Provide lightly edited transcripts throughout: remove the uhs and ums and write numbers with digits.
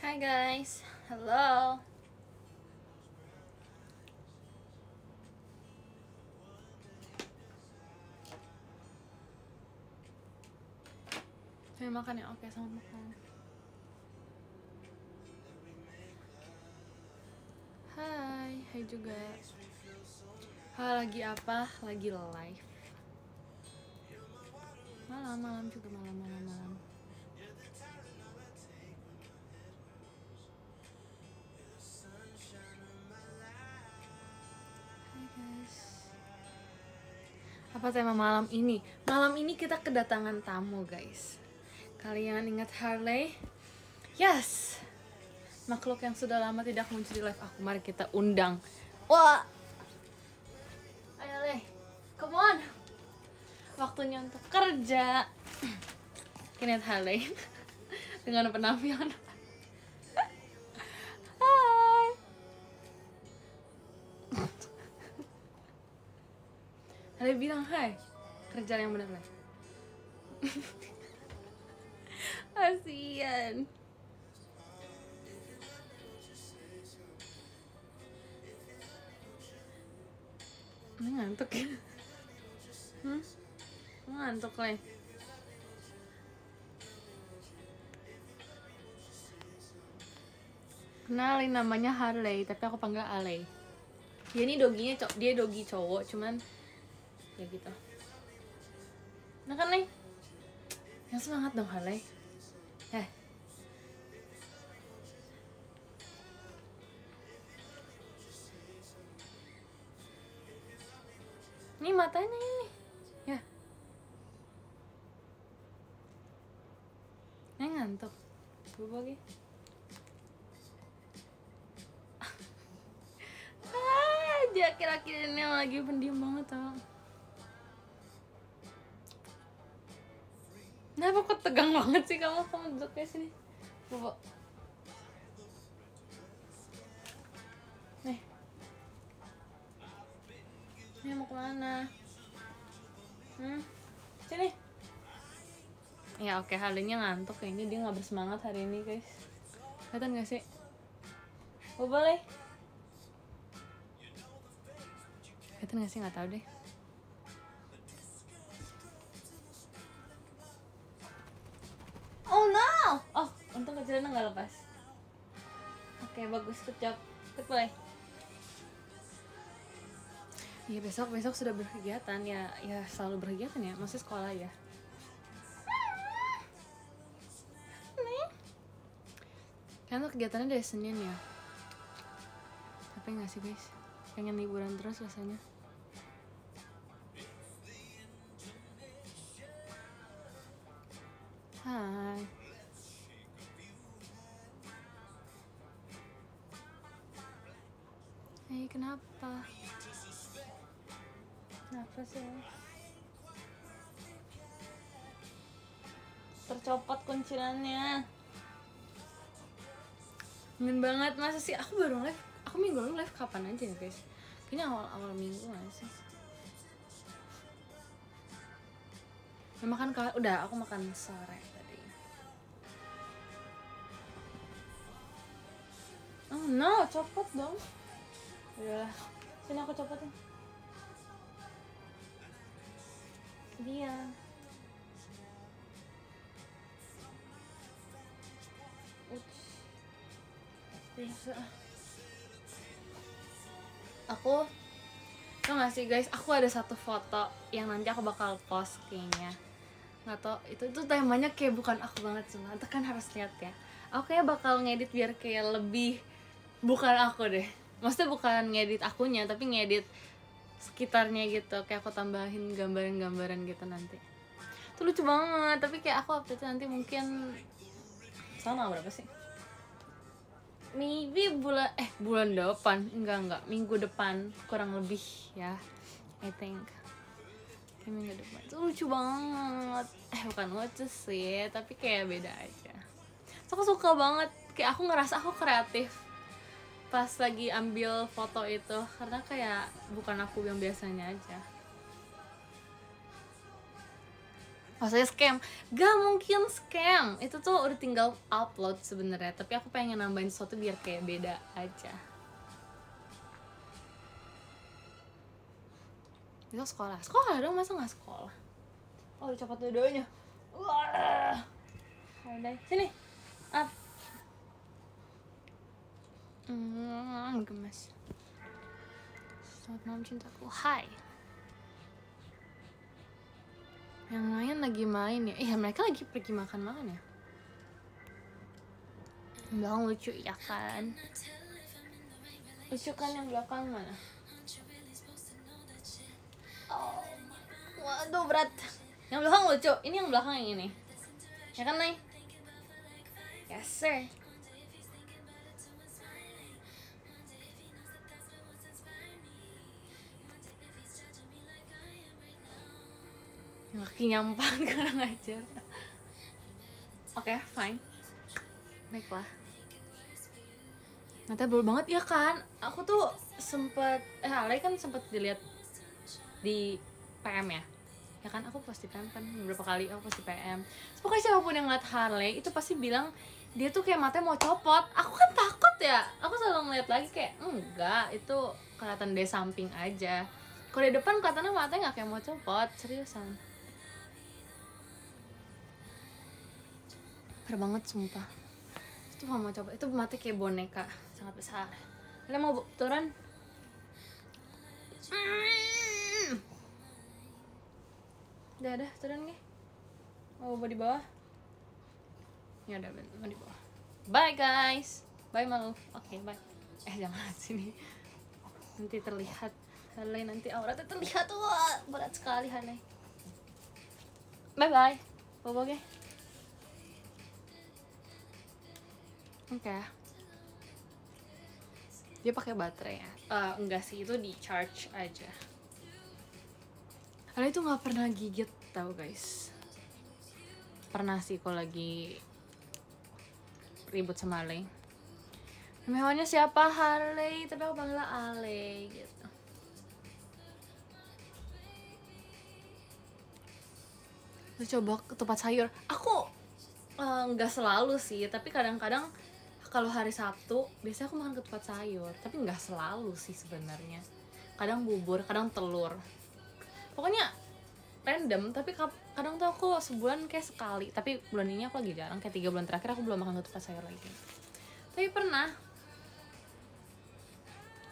Hi guys, hello. Saya makan ya, oke sama makan. Hai juga. Lagi apa? Lagi live. Malam juga malam. Hai guys. Apa tema malam ini? Malam ini kita kedatangan tamu guys. Kalian ingat Harley? Yes. Makhluk yang sudah lama tidak muncul di live aku. Mari kita undang. Wah. Ayo Leh. Come on. Waktunya untuk kerja. Lihat Harley dengan penampilan. Hai. Harley bilang hai. Kerja yang benar lah. Kasian. Ini ngantuk ya? Ngantuk lah. Kenalin, namanya Harley, tapi aku panggil Ale. Dia ini doginya dia dogi cowok, cuman ya gitu. Nah kan Ley, yang semangat dong Harley. Ini matanya ini, ya. Ini ngantuk. Coba lagi. Dia akhir-akhir ini lagi pendiam banget tau. Kenapa kok tegang banget sih kamu duduk kayak sini? Coba. Nih. Ini mau kemana? Sini. Ya oke, Harley-nya ngantuk kayaknya, dia nggak bersemangat hari ini guys. Kelihatan nggak sih? Boleh. Kelihatan nggak sih? Nggak tahu deh. Oh no! Oh, untung kecilnya nggak lepas. Oke, bagus, good job. Boleh. Iya, besok sudah berkegiatan ya selalu berkegiatan ya, maksudnya sekolah ya. Nih. Kan tuh kegiatannya dari Senin ya. Tapi nggak sih guys, pengen liburan terus rasanya. Hai. Hei, kenapa? Kenapa sih? Tercopot kuncirannya. Ingin banget, masa sih? Aku baru live. Aku minggu lalu live kapan aja ya guys? Kayaknya awal minggu nggak sih? Ya, makan udah, aku makan sore tadi. Oh no, copot dong. Udah, sini aku copotin. Dia. Bisa. Aku tau gak sih guys, aku ada satu foto yang nanti aku bakal post kayaknya. Nggak tau, itu temanya kayak bukan aku banget cuma. Itu kan harus lihat ya. Aku kayak bakal ngedit biar kayak lebih bukan aku deh. Maksudnya bukan ngedit akunya, tapi ngedit sekitarnya gitu. Kayak aku tambahin gambaran-gambaran gitu nanti. Itu lucu banget, tapi kayak aku update nanti mungkin sama berapa sih? Maybe bulan depan, enggak, minggu depan kurang lebih ya, I think. Kayak minggu depan. Itu lucu banget. Bukan lucu sih, tapi kayak beda aja. So, aku suka banget, kayak aku ngerasa aku kreatif pas lagi ambil foto itu, karena kayak bukan aku yang biasanya aja. Maksudnya scam? Gak mungkin scam. Itu tuh udah tinggal upload sebenarnya. Tapi aku pengen nambahin sesuatu biar kayak beda aja. Itu sekolah. Sekolah dong, masa gak sekolah? Oh, dicopot dua-duanya. Wah. Hai, sini. Up. Gemes. Selamat malam cintaku. Hai. Yang lain lagi main ya? Iya, mereka lagi pergi makan-makan ya? Yang belakang lucu ya kan? Lucu kan yang belakang mana? Oh, waduh berat. Yang belakang lucu. Ini yang belakang yang ini. Ya kan, Nay? Yes, sir. Kaki nyampang kurang ajar. Oke, fine. Baiklah. Nanti baru banget ya kan? Aku tuh sempet Harley kan sempet dilihat di PM ya. Ya kan, aku post di PM kan beberapa kali, aku post di PM. Pokoknya siapapun yang ngeliat Harley itu pasti bilang dia tuh kayak matanya mau copot. Aku kan takut ya. Aku selalu ngeliat lagi kayak enggak, itu kelihatan dari samping aja. Kalau di depan kelihatannya matanya nggak kayak mau copot, seriusan. Parah banget sumpah. Itu mau coba, itu mati kayak boneka sangat besar. Kalian mau turun? Udah turun nih. Mau di bawah? Ya udah, mau di bawah. Bye guys. Bye Malu. Oke, bye. Jangan sini. Nanti terlihat Harley, nanti auratnya terlihat. Wah, berat sekali Harley. Bye bye. Bobo ge. Oke. Dia pakai baterai ya? Enggak sih, itu di charge aja. Harley itu nggak pernah gigit tau guys. Pernah sih kalau lagi ribut sama Harley. Namanya siapa? Harley, tapi aku panggilnya Ale gitu. Terus coba ketupat sayur. Aku nggak selalu sih, tapi kadang-kadang kalau hari Sabtu biasanya aku makan ketupat sayur, tapi nggak selalu sih sebenarnya. Kadang bubur, kadang telur. Pokoknya random, tapi kadang tuh aku sebulan kayak sekali. Tapi bulan ini aku lagi jarang, kayak 3 bulan terakhir aku belum makan ketupat sayur lagi. Tapi pernah.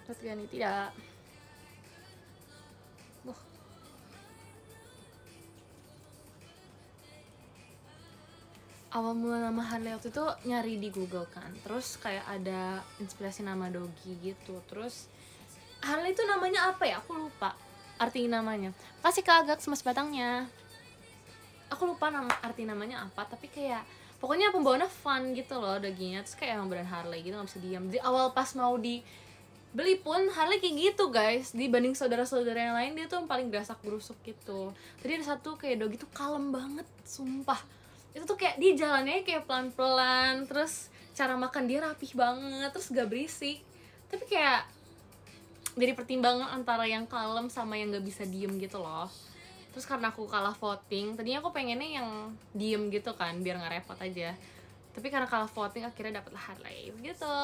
Terus gini tidak. Awal mula nama Harley waktu itu nyari di Google kan, terus kayak ada inspirasi nama Dogi gitu. Terus Harley itu namanya apa ya? Aku lupa arti namanya. Kasih ke Agak semas batangnya. Aku lupa arti namanya apa, tapi kayak pokoknya pembawaannya fun gitu loh Doginya. Terus kayak emang brand Harley gitu, nggak bisa diam. Di awal pas mau dibeli pun Harley kayak gitu guys. Dibanding saudara-saudara yang lain, dia tuh yang paling gerasak gerusuk gitu. Tadi ada satu kayak Dogi tuh kalem banget, sumpah. Itu tuh kayak dia jalannya kayak pelan-pelan, terus cara makan dia rapih banget, terus gak berisik. Tapi kayak jadi pertimbangan antara yang kalem sama yang gak bisa diem gitu loh. Terus karena aku kalah voting, tadinya aku pengennya yang diem gitu kan, biar gak repot aja. Tapi karena kalah voting akhirnya dapet Harley gitu.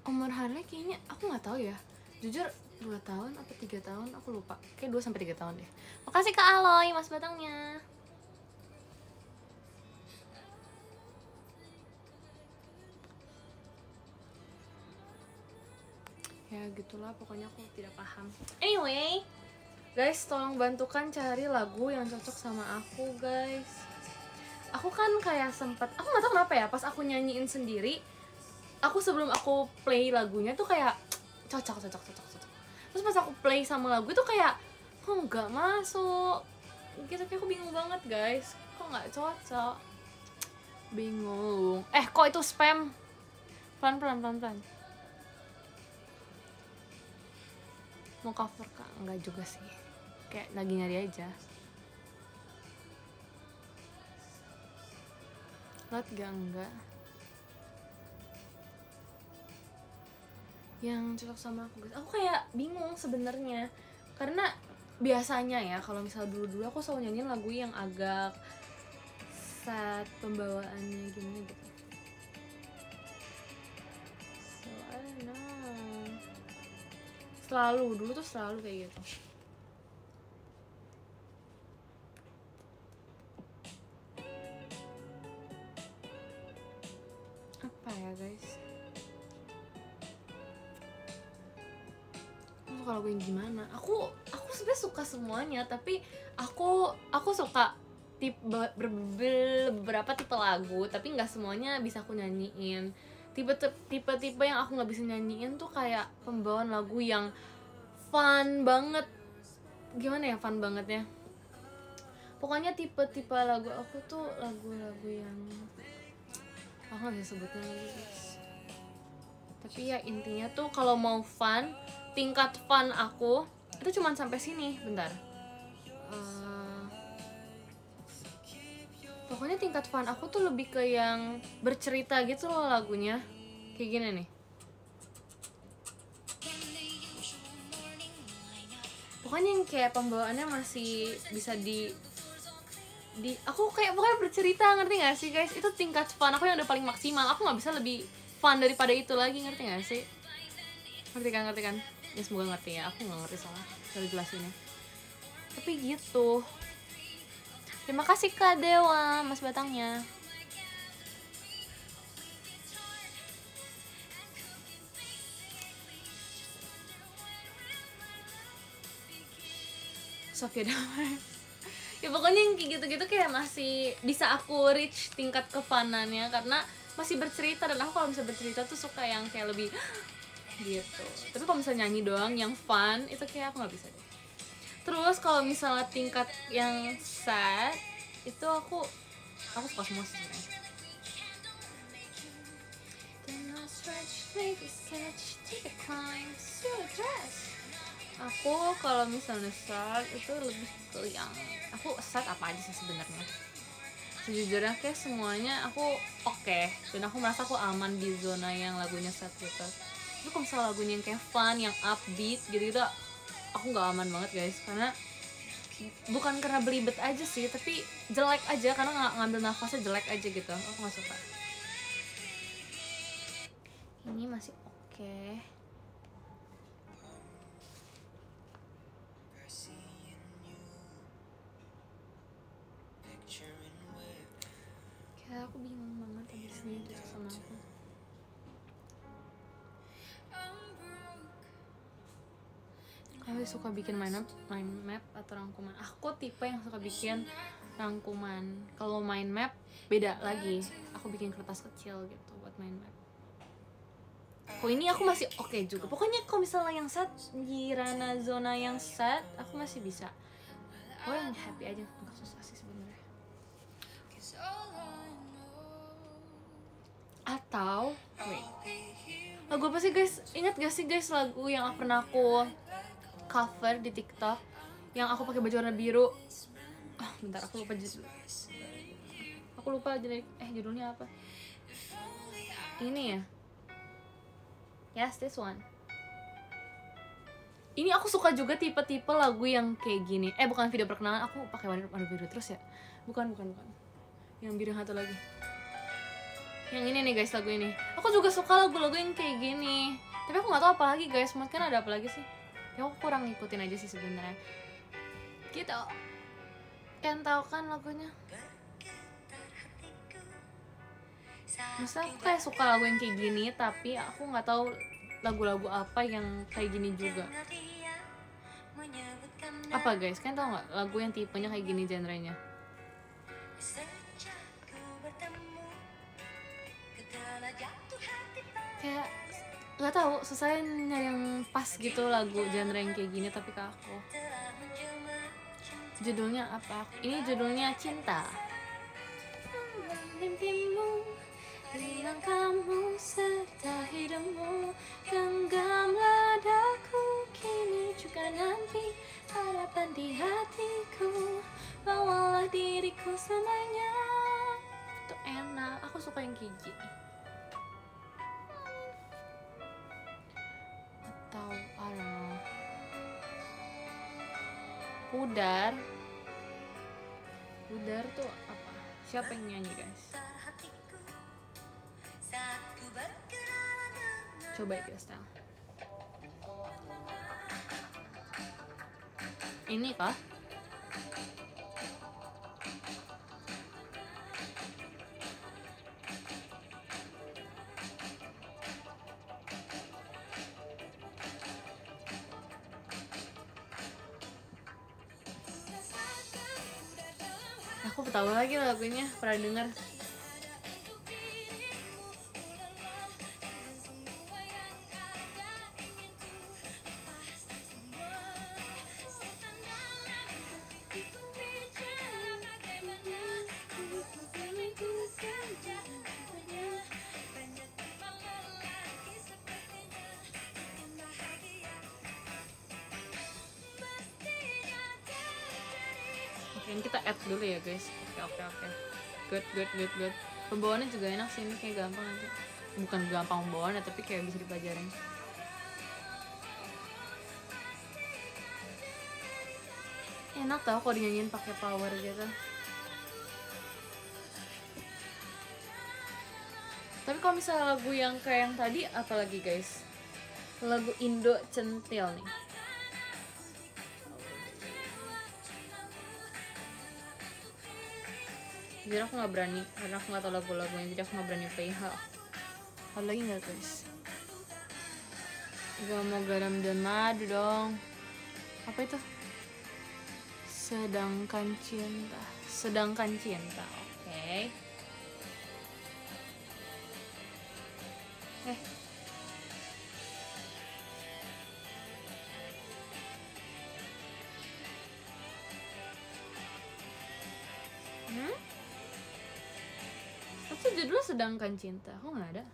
Umur Harley kayaknya aku gak tahu ya, jujur 2 tahun apa 3 tahun, aku lupa. Kayak 2-3 tahun deh. Makasih Kak Aloy, mas batangnya. Ya gitulah, pokoknya aku tidak paham. Anyway, guys, tolong bantukan cari lagu yang cocok sama aku guys. Aku kan kayak sempet, aku gak tahu kenapa ya, pas aku nyanyiin sendiri, aku sebelum aku play lagunya tuh kayak cocok. Terus pas aku play sama lagu itu kayak kok nggak masuk gitu, kayak aku bingung banget guys, kok nggak cocok, bingung. Kok itu spam? Pelan. Mau cover kak? Enggak juga sih, kayak lagi nyari aja. Lihat gak? Enggak yang cocok sama aku guys. Aku kayak bingung sebenarnya, Karena biasanya ya kalau misal dulu aku selalu nyanyiin lagu yang agak sad, pembawaannya gimana gitu. So I don't know. Selalu dulu tuh selalu kayak gitu. Apa ya guys? Aku suka lagu yang gimana? Aku sebenarnya suka semuanya, tapi aku suka beberapa tipe lagu, tapi nggak semuanya bisa aku nyanyiin. Tipe yang aku nggak bisa nyanyiin tuh kayak pembawaan lagu yang fun banget. Gimana ya fun bangetnya? Pokoknya tipe lagu aku tuh lagu-lagu yang aku nggak bisa sebutnya lagi guys. Tapi ya intinya tuh kalau mau fun, tingkat fun aku itu cuman sampai sini. Bentar. Pokoknya tingkat fun aku tuh lebih ke yang bercerita gitu loh lagunya. Kayak gini nih. Pokoknya yang kayak pembawaannya masih bisa di aku kayak pokoknya bercerita, ngerti gak sih guys? Itu tingkat fun aku yang udah paling maksimal. Aku gak bisa lebih fun daripada itu lagi, ngerti gak sih? Ngerti kan? Ya semoga ngerti ya, aku gak ngerti salah dari jelasinnya. Tapi gitu. Terima kasih Kak Dewa, Mas Batangnya. Sofia damai. Ya pokoknya yang kayak gitu-gitu kayak masih bisa aku reach tingkat kefanannya karena masih bercerita, dan aku kalau bisa bercerita tuh suka yang kayak lebih gitu. Tapi kalau misalnya nyanyi doang yang fun itu kayak aku nggak bisa deh. Terus kalau misalnya tingkat yang sad itu aku suka semua sih sebenarnya. Aku kalau misalnya sad itu lebih ke yang aku sad apa aja sih sebenarnya. Sejujurnya kayak semuanya aku oke, dan aku merasa aku aman di zona yang lagunya sad gitu. Tapi kalau misalnya lagunya yang kayak fun, yang upbeat gitu-gitu, aku nggak aman banget guys, karena bukan karena belibet aja sih, tapi jelek aja karena ngambil nafasnya jelek aja gitu. Aku nggak suka. Ini masih oke. Kayak aku bingung banget abis ini tuh sama aku. Kamu suka bikin mind map atau rangkuman? Aku tipe yang suka bikin rangkuman. Kalau mind map beda lagi. Aku bikin kertas kecil gitu buat mind map. Kok ini aku masih oke juga. Pokoknya kalau misalnya yang sad di ranah zona yang sad, aku masih bisa. Oh yang happy aja nggak susah sih sebenarnya. Atau wait, lagu apa sih guys? Ingat gak sih guys lagu yang pernah aku cover di TikTok yang aku pakai baju warna biru? Bentar, aku lupa judulnya apa. Ini ya. Yes, this one. Ini aku suka juga tipe-tipe lagu yang kayak gini. Bukan video perkenalan, aku pakai warna biru terus ya. Bukan. Yang biru satu lagi. Yang ini nih guys, lagu ini. Aku juga suka lagu-lagu yang kayak gini. Tapi aku nggak tahu apa lagi guys. Mungkin ada apa lagi sih? Ya aku kurang ngikutin aja sih sebenarnya. Gitu. Kalian tahu kan lagunya? Maksudnya aku kayak suka lagu yang kayak gini, tapi aku nggak tahu lagu-lagu apa yang kayak gini juga. Apa guys? Kalian tahu nggak lagu yang tipenya kayak gini genrenya? Kayak nggak tahu, susah nyari yang pas gitu lagu genre yang kayak gini tapi ke aku. Judulnya apa? Ini judulnya Cinta. Mimpimu, bilang kamu serta hidupmu, genggamlah daku kini juga nanti, harapan di hatiku, bawalah diriku selamanya. Itu enak, aku suka yang kayak gini. Atau I don't know. Pudar. Pudar tuh apa? Siapa yang nyanyi guys? Coba ya guys. Ini kah? Aku tahu lagi lagunya, pernah denger. Oke, kita add dulu ya guys. Oke. Good. Pembawaannya juga enak sih, ini kayak gampang aja. Bukan gampang pembawaannya, tapi kayak bisa dipelajarin. Enak tau kalau dinyanyiin pakai power gitu. Tapi kalau misalnya lagu yang kayak yang tadi, apalagi guys? Lagu Indo Centil nih. Jadi aku nggak berani, karena aku nggak tahu lagu-lagunya, jadi aku nggak berani play. Ada lagi nggak guys? Gak mau garam dan madu dong. Apa itu? Sedangkan cinta. Oke. Apa judulnya Sedangkan Cinta? Kok nggak ada?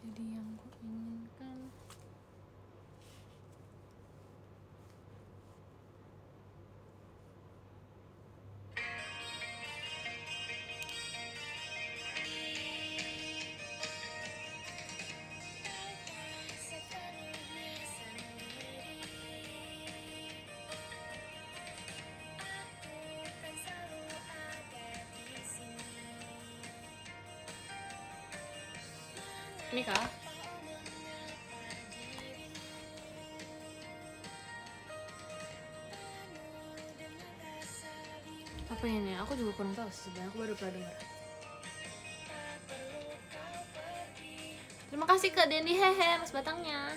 Jadi yang ku inginkan. Ini kah? Apa ini? Aku juga kurang tahu sih, sebenarnya aku baru pernah dengar. Terima kasih Kak Dendi, hehe, mas batangnya.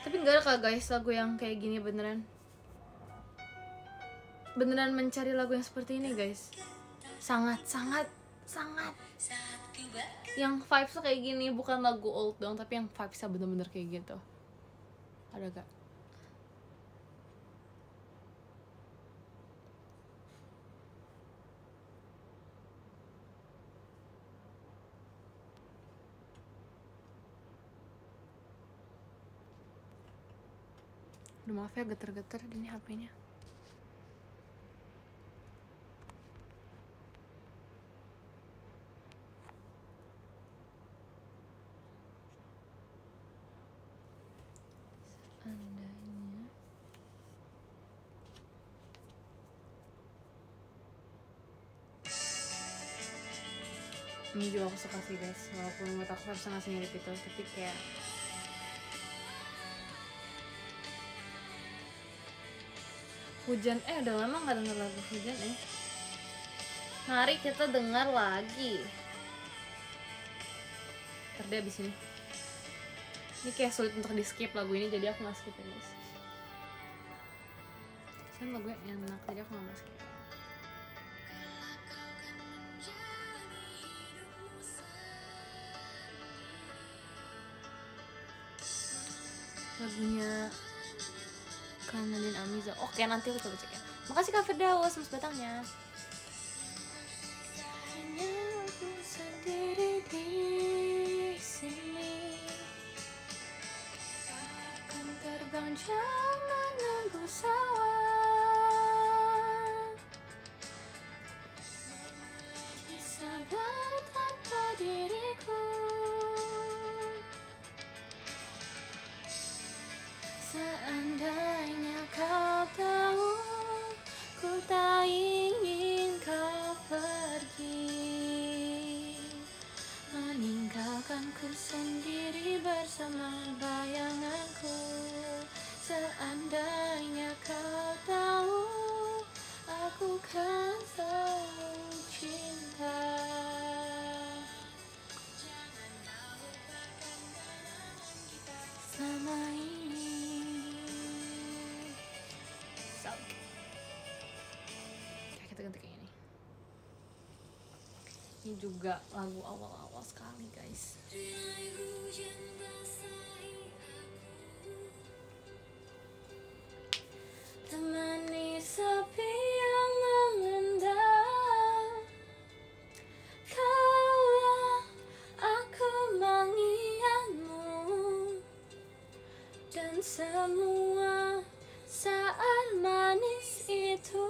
Tapi enggak ada kak guys lagu yang kayak gini beneran mencari lagu yang seperti ini guys. Sangat yang vibes tuh kayak gini, bukan lagu old dong, tapi yang vibesnya bener-bener kayak gitu. Ada gak? Aduh maaf ya geter-geter ini HP-nya. Seandainya ini juga aku suka sih guys, walaupun menurut aku harus ngasih mirip itu, tapi kayak hujan, udah lama gak denger lagu hujan Mari kita dengar lagi. Ntar deh abis ini. Ini kayak sulit untuk di skip lagu ini, jadi aku gak skip ya guys. Soalnya lagunya enak, jadi aku gak skip. lagunya Kanadin Amiza. Oke, nanti aku coba cek ya. Makasih Kak Firdaus mas batangnya. Hanya aku sendiri di sini, akan terbang jauh menunggu pesawat, bisa tanpa diriku. Seandainya kau tahu, ku tak ingin kau pergi, meninggalkanku sendiri bersama bayanganku. Seandainya kau tahu, aku kan selalu cinta. Selama ini kita ganti kayak ini. Ini juga lagu awal-awal sekali guys. Temani sepi yang mengendam, kaulah aku mengingatmu, dan semua saat manis itu.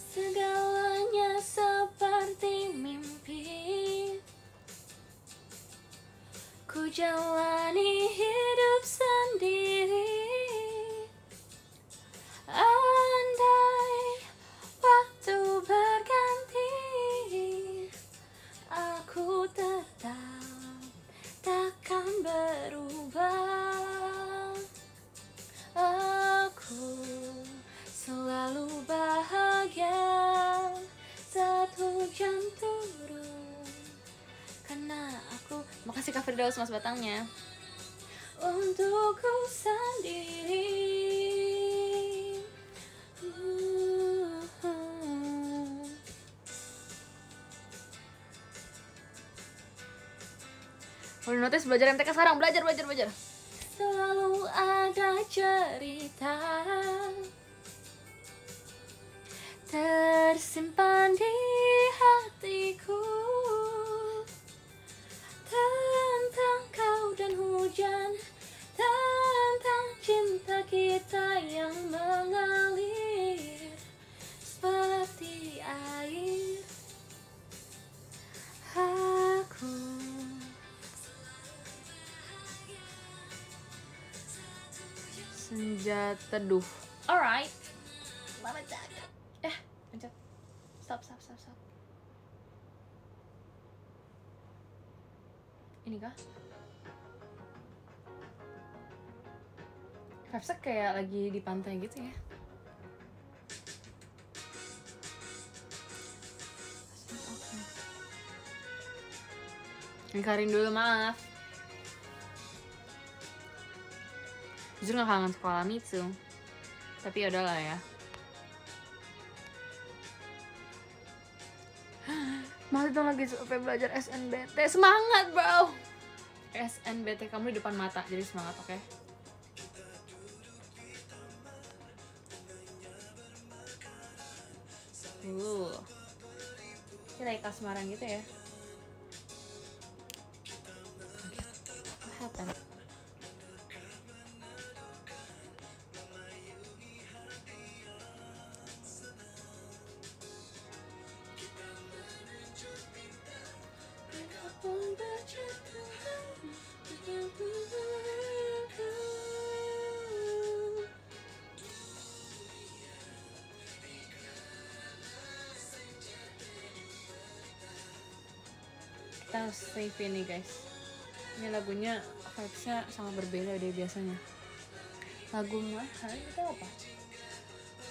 Segalanya seperti mimpi, ku jalani hidup sendiri. Andai waktu berganti, aku tetap takkan berubah. Aku selalu bahagia saat hujan turun, karena aku. Makasih Kak Firdaus mas batangnya. Untukku sendiri. Boleh notice belajar MTK sekarang, belajar. Selalu ada cerita tersimpan di hatiku tentang kau dan hujan, tentang cinta kita yang mengalir seperti air. Aku senja teduh. Alright. Mama jaga. Pencet. Stop. Ini kah? Vibes-nya kayak lagi di pantai gitu ya. Ngikarin dulu, maaf. Jujur gak kangen sekolah Mitsu, tapi yaudahlah ya. Masih dong lagi sampai belajar SNBT. Semangat bro. SNBT kamu di depan mata, jadi semangat, oke? Okay? Ini lagi kasmaran gitu ya. What happened? Kita harus save ini guys. Ini lagunya vibes-nya sangat berbeda dari biasanya. Lagu mahal itu apa?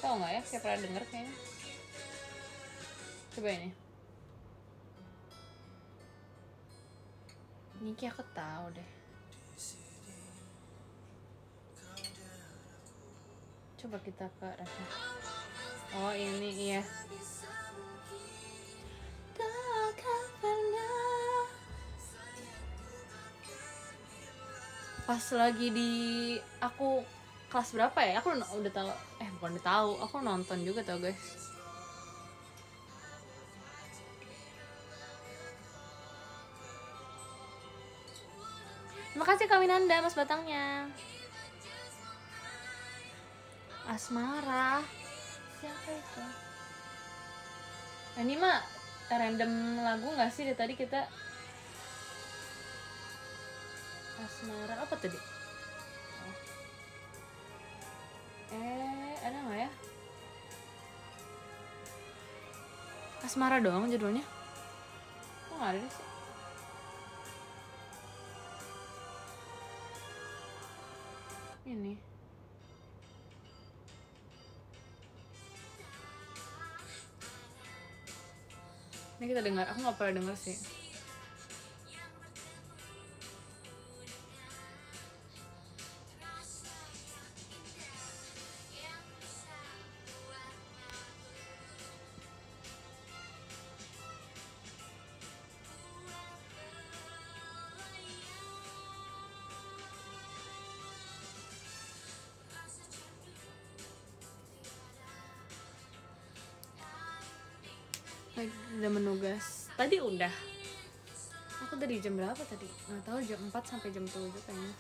Tahu nggak ya? Saya pernah denger kayaknya. Coba ini. Ini kayak aku tahu deh. Coba kita ke refnya. Oh ini iya. Pas lagi di aku kelas berapa ya? Aku udah tahu. Bukan udah tahu. Aku nonton juga tau guys. Terima kasih Kak Winanda, Mas Batangnya. Asmara. Siapa itu? Ini mah random lagu nggak sih dari tadi kita? Asmara apa tadi? Ada nggak ya? Asmara doang judulnya? Kok nggak ada sih? Ini. Ini kita dengar. Aku nggak pernah dengar sih. Udah menugas. Tadi udah. Aku dari jam berapa tadi? Nggak tahu, jam 4 sampai jam 7 kayaknya.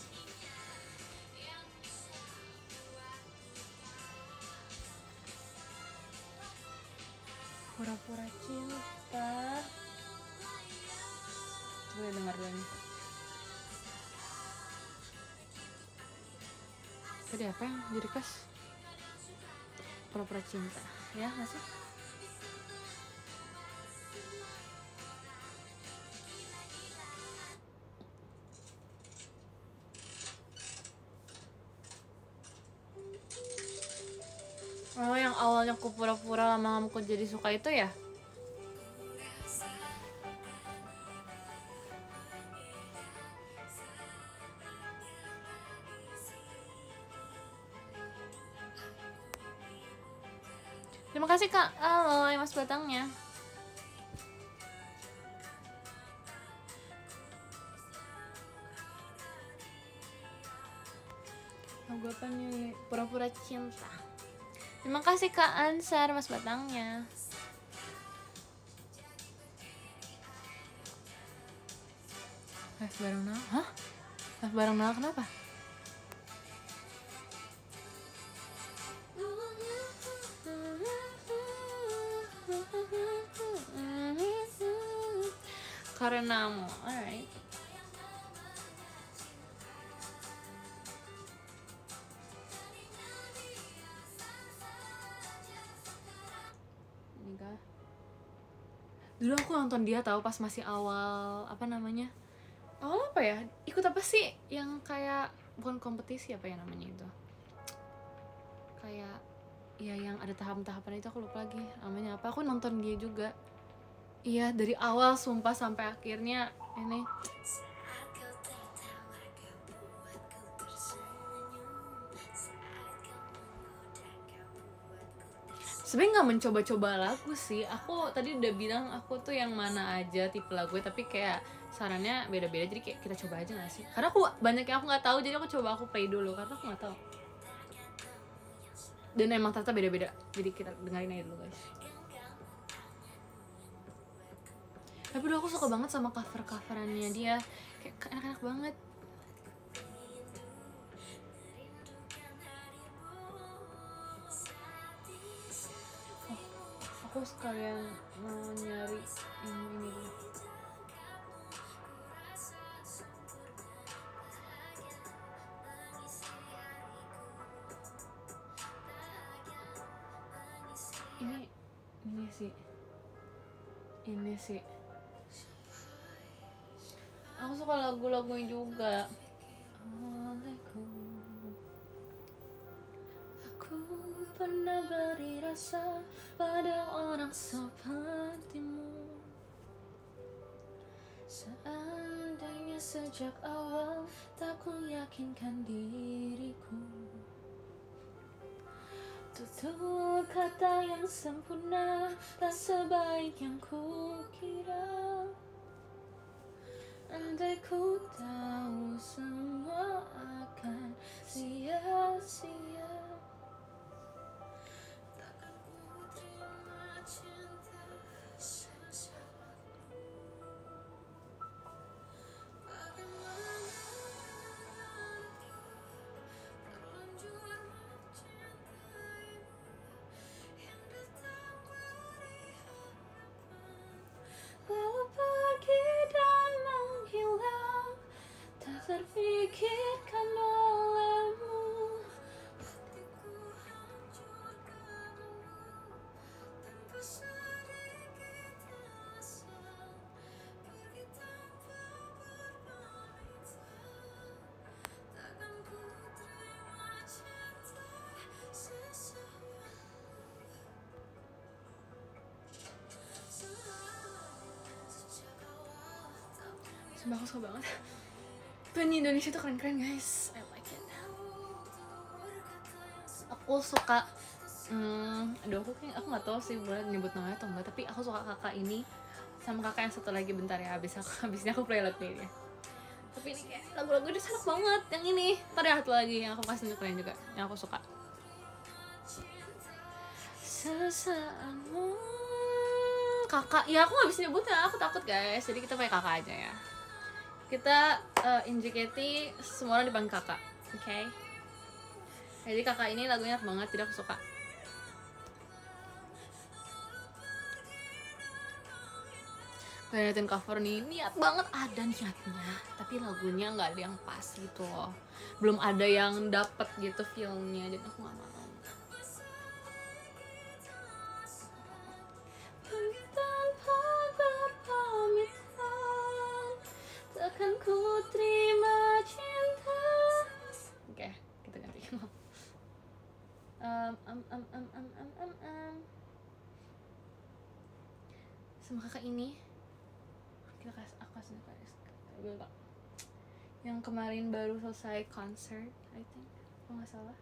Pura-pura cinta. Coba dengar dulu nih. Tadi apa yang di request? Pura-pura cinta. Ya nggak sih? Oh, yang awalnya aku pura-pura lama-lama aku jadi suka itu ya? Terima kasih Kak Aloy, Mas Batangnya. Lagu apa nih? Pura-pura cinta. Terima kasih Kak Ansar, Mas Batangnya. Live bareng Nala? Hah? Live bareng Nala kenapa? Karenamu, alright. Dulu aku nonton dia tahu pas masih awal, apa namanya? Awal apa ya? Ikut apa sih yang kayak bukan kompetisi, apa ya namanya itu? Kayak ya yang ada tahap-tahapan itu, aku lupa lagi namanya apa. Aku nonton dia juga. Iya, dari awal sumpah sampai akhirnya ini. Sebenarnya nggak mencoba-coba lagu sih. Aku tadi udah bilang aku tuh yang mana aja tipe lagu, tapi kayak sarannya beda-beda, jadi kayak kita coba aja nggak sih? Karena aku banyak yang aku nggak tahu, jadi aku coba aku play dulu karena aku nggak tahu. Dan emang ternyata beda-beda, jadi kita dengerin aja dulu guys. Tapi dulu aku suka banget sama cover-coverannya dia, kayak enak-enak banget. Aku sekalian mau nyari ini dulu. Ini sih aku suka lagu-lagunya juga. Aku pernah beri rasa pada orang sepertimu. Seandainya sejak awal tak ku yakinkan diriku, Tutur kata yang sempurna tak sebaik yang kukira. Andai ku tahu semua akan sia-sia, takkan ku terima cinta sesamaku. Bagaimana aku terlanjur mencintaimu yang datang beri harapan, lalu pergi dan menghilang, tak terpikirkan olehmu. Hatiku hancur karenamu, tanpa sedikit alasan, pergi tanpa berpamit. Takkan ku terima cinta sesamaku. Sumpah aku suka banget. Penyanyi Indonesia tuh keren-keren guys. I like it. Aku suka aduh aku nggak tahu sih boleh nyebut namanya atau enggak, tapi aku suka kakak ini sama kakak yang satu lagi. Bentar ya, habisnya aku play lagunya. Tapi ini kayak lagu-lagu dia enak banget. Yang ini ntar ada satu lagi yang aku kasih keren juga, yang aku suka. Sesaatmu kakak, ya aku nggak bisa nyebutnya, aku takut guys, jadi kita pakai kakak aja ya. Kita in JKT semua orang dipanggil kakak, oke? Okay? Jadi kakak ini lagunya enak banget, jadi aku suka. Ngeliatin cover nih, niat banget, ada niatnya, tapi lagunya nggak ada yang pas gitu loh, belum ada yang dapet gitu feelnya, jadi aku nggak mau. Takkan ku terima cinta. Oke, kita ganti. Sama kakak ini kita aku kasih yang kemarin baru selesai concert, I think, kalau nggak salah.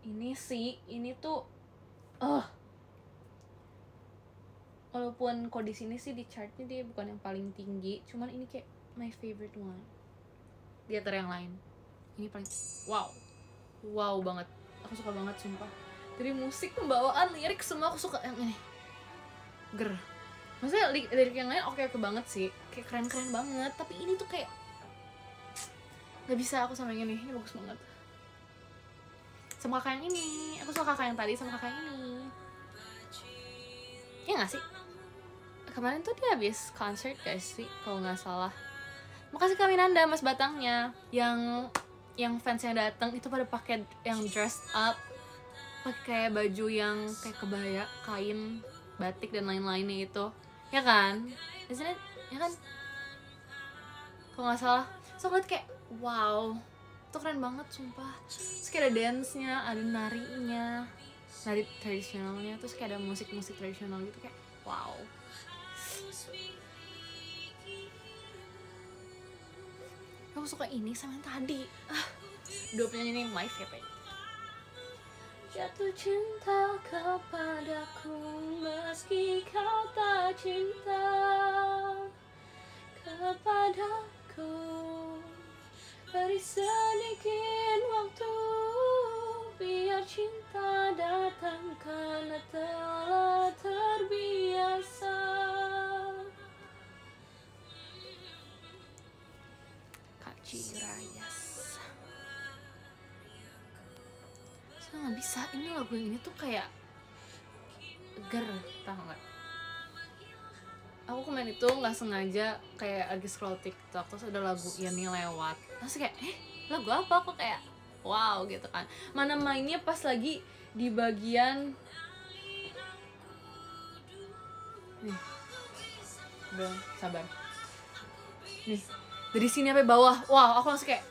Ini sih, ini tuh walaupun kok di sini sih di chartnya dia bukan yang paling tinggi, cuman ini kayak my favorite one di antara yang lain. Ini paling wow banget, aku suka banget sumpah. Dari musik, pembawaan, lirik, semua aku suka yang ini. Maksudnya lirik yang lain oke banget sih, kayak keren banget, tapi ini tuh kayak nggak bisa aku sama yang ini bagus banget. Sama kakak yang ini, aku suka kakak yang tadi sama kakak yang ini. Iya nggak sih? Kemarin tuh dia habis concert guys sih, kalau nggak salah. Makasih Kak Minanda, Mas Batangnya, yang fans yang datang itu pada pakai yang dressed up, pakai baju yang kayak kebaya, kain, batik dan lain-lainnya itu, ya kan? Isn't it? Ya kan? Kalau nggak salah, so ngeliat kayak wow, itu keren banget sumpah. Terus kayak ada dance-nya, ada narinya, nari tradisionalnya, terus kayak ada musik tradisional gitu, kayak wow. Aku suka ini sama yang tadi. Dua penyanyi ini my favorite. Jatuh cinta kepadaku meski kau tak cinta kepadaku. Beri sedikit waktu biar cinta datang karena telah terbiasa. Cirayas. Saya nggak bisa, ini lagu ini tuh kayak tau nggak? Aku kemarin itu nggak sengaja kayak lagi scroll TikTok, terus ada lagu ini lewat, terus kayak lagu apa? Aku kayak wow gitu kan. Mana mainnya pas lagi di bagian nih, belum sabar nih. Dari sini sampai bawah, wow, aku langsung kayak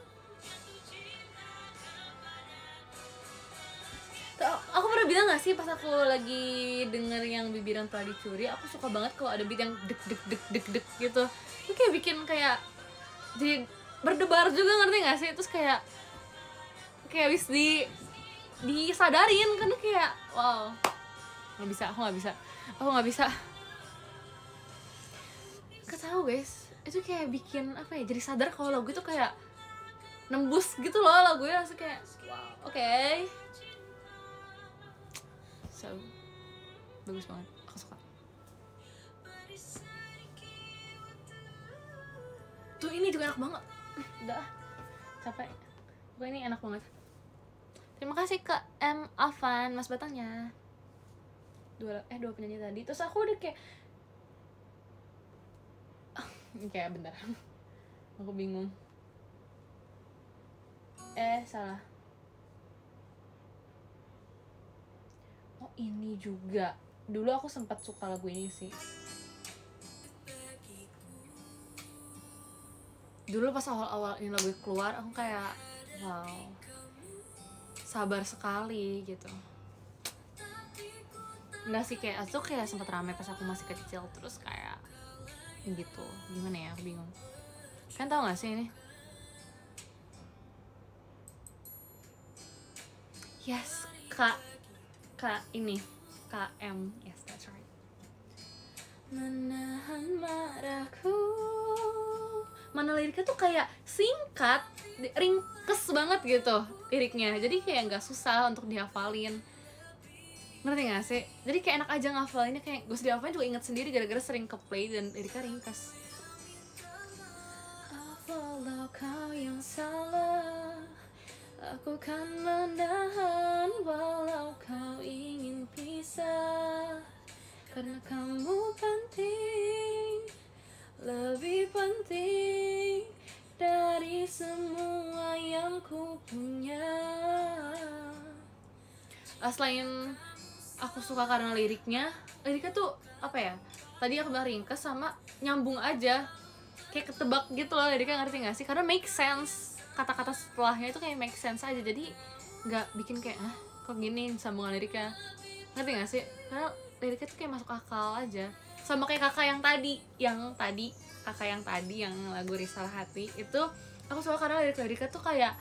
aku pernah bilang gak sih pas aku lagi denger yang Bibiran Telah Dicuri, aku suka banget kalau ada beat yang dek gitu. Itu kayak bikin kayak jadi berdebar juga, ngerti gak sih? Terus kayak habis disadarin, karena kayak wow, aku nggak bisa. Gak tau guys, itu kayak bikin apa ya, jadi sadar kalau lagu itu kayak nembus gitu loh, lagunya langsung kayak wow, oke. So bagus banget, aku suka. Tuh ini juga enak banget. Udah capek. Gue ini enak banget. Terima kasih ke M. Afan, Mas Batangnya. Dua penyanyi tadi. Terus aku udah kayak bentar. Aku bingung. Salah. Oh ini juga. Dulu aku sempat suka lagu ini sih. Dulu pas awal-awal ini lagu keluar, aku kayak wow, sabar sekali gitu. Enggak sih, kayak itu kayak sempat rame pas aku masih kecil, terus kayak gitu. Gimana ya, aku bingung. Kan tau gak sih ini? Yes, ini KM, yes that's right. Menahan marahku. Mana liriknya tuh kayak singkat, ringkes banget gitu liriknya, jadi kayak nggak susah untuk dihafalin, ngerti gak sih? Jadi kayak enak aja ngafalinnya, kayak gue dihafalin juga inget sendiri gara-gara sering ke play dan liriknya ringkes. Walau kau yang salah, aku kan menahan walau kau ingin pisah, karena kamu penting, lebih penting dari semua yang ku punya. Selain aku suka karena liriknya tuh apa ya, tadi aku bilang ringkes sama nyambung aja, kayak ketebak gitu loh liriknya, ngerti gak sih? Karena make sense, kata-kata setelahnya itu kayak make sense aja, jadi nggak bikin kayak kok gini sambungan liriknya, ngerti gak sih? Karena liriknya tuh kayak masuk akal aja. Sama kayak kakak yang tadi yang lagu Risalah Hati itu, aku suka karena liriknya tuh kayak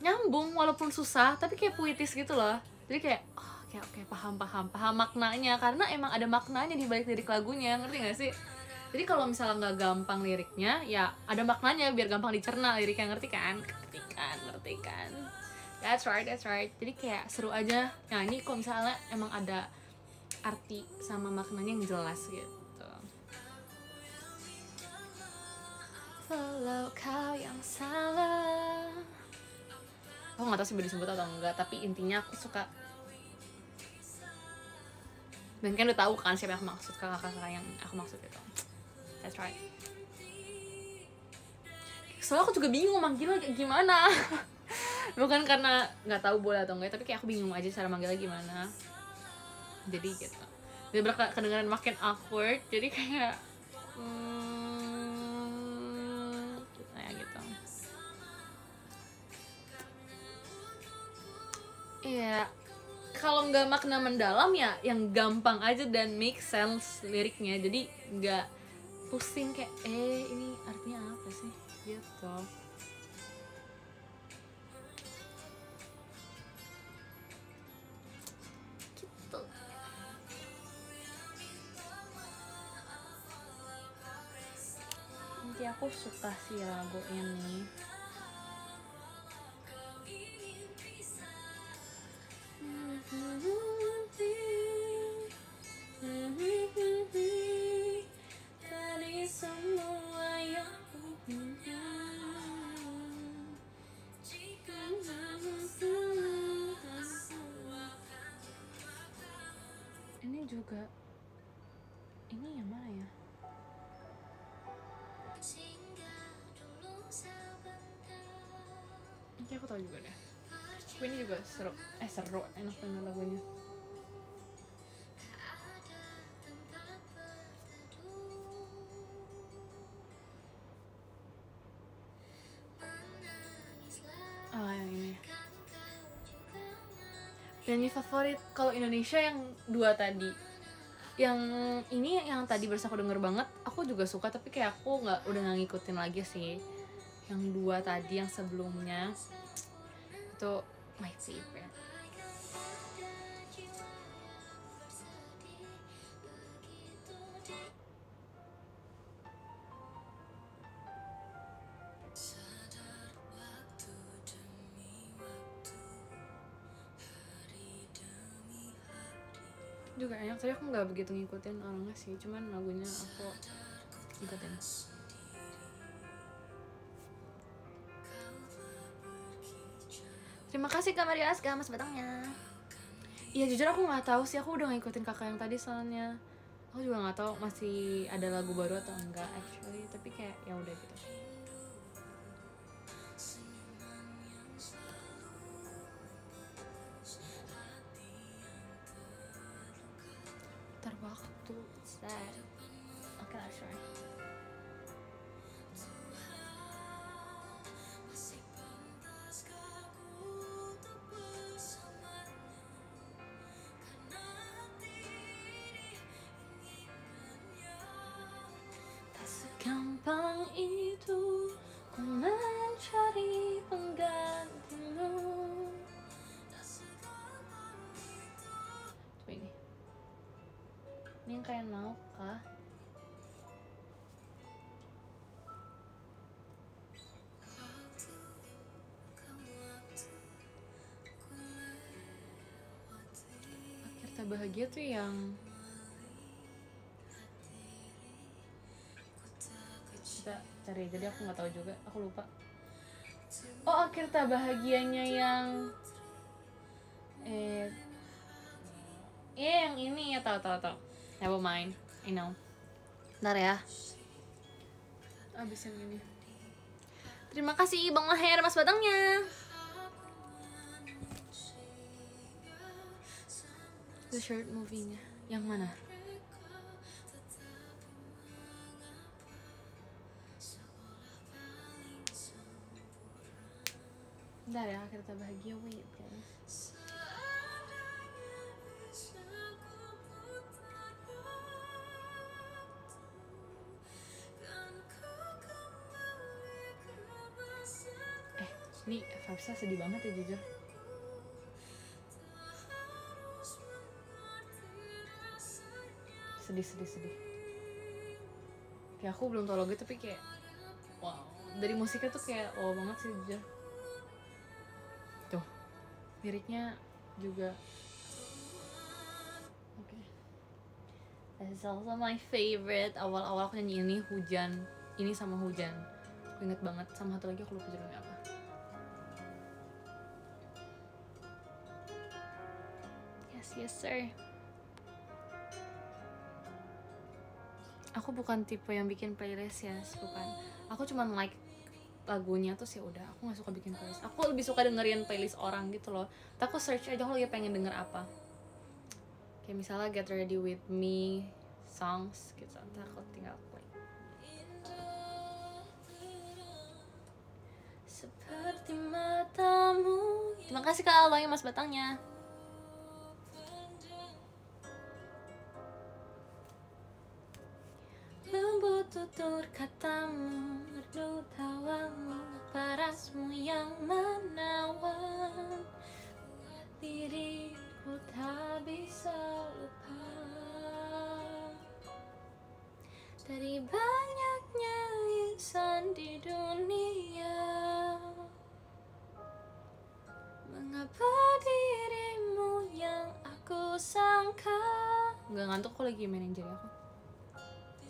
nyambung walaupun susah, tapi kayak puitis gitu loh. Jadi kayak oke, paham maknanya, karena emang ada maknanya di balik lirik lagunya, ngerti gak sih? Jadi kalau misalnya nggak gampang liriknya, ya ada maknanya biar gampang dicerna liriknya, ngerti kan? That's right. Jadi kayak seru aja nyanyi kalau misalnya emang ada arti sama maknanya yang jelas gitu. Walau kau yang salah, aku nggak tahu sih boleh disebut atau enggak, tapi intinya aku suka. Dan kan udah tahu kan siapa yang aku maksud, kakak-kakak yang aku maksud itu. That's right. Soalnya aku juga bingung manggilnya kayak gimana. Bukan karena nggak tahu boleh atau enggak, tapi kayak aku bingung aja cara manggilnya gimana. Jadi gitu, dia kedengeran makin awkward, jadi kayak kayak gitu. Iya, kalau nggak makna mendalam ya yang gampang aja dan make sense liriknya, jadi nggak pusing kayak ini artinya apa sih gitu. Nanti aku suka sih lagu ini. Dari semua yang ku punya, ini juga, ini yang mana ya? Ini aku tahu juga deh. Ini juga seru, enak banget lagunya. Yang ini. Penyanyi favorit kalau Indonesia yang dua tadi. Yang ini yang tadi barusan aku denger banget, aku juga suka, tapi kayak aku udah nggak ngikutin lagi sih. Yang dua tadi yang sebelumnya itu my favorite. Juga enak, tadi aku nggak begitu ngikutin orangnya sih, cuman lagunya aku ngikutin. Terima kasih Kak Maria Aska, Mas Batangnya. Iya jujur aku nggak tahu sih, aku udah ngikutin kakak yang tadi soalnya. Aku juga nggak tahu masih ada lagu baru atau enggak actually, tapi kayak ya udah gitu. Terwaktu sad. Oke lah, sure. Tak segampang itu ku mencari penggantimu. Coba ini yang kayak mau kah? Akhir tak bahagia tuh yang kita cari, jadi aku nggak tahu juga, aku lupa. Oh, akhir tak bahagianya yang yang ini ya, tahu. Never mind, I know. Bentar ya. Abis yang ini. Terima kasih Bang Maher, Mas Batangnya. The Short movie-nya yang mana? Bentar ya, akhir tak bahagia, wait guys. Ini vibes-nya sedih banget ya jujur. Sedih. Kayak aku belum tau lagu tapi kayak wow, dari musiknya tuh kayak wow banget sih jujur. Tuh, liriknya juga oke. That's also my favorite. Awal-awal aku nyanyi ini hujan, ini sama hujan. Aku inget banget, sama satu lagi aku lupa judulnya apa. Yes sir. Aku bukan tipe yang bikin playlist ya, bukan. Aku cuman like lagunya tuh sih udah. Aku nggak suka bikin playlist. Aku lebih suka dengerin playlist orang gitu loh. Tapi aku search aja aku lagi pengen denger apa. Kayak misalnya Get Ready With Me songs gitu. Ntar aku tinggal play. Seperti matamu. Terima kasih Kak Aloy, Mas Batangnya. Lembut tutur katamu, merdu tawamu, parasmu yang menawan, diriku tak bisa lupa. Dari banyaknya insan di dunia, mengapa dirimu yang aku sangka. Nggak ngantuk, aku lagi mainin jari aku.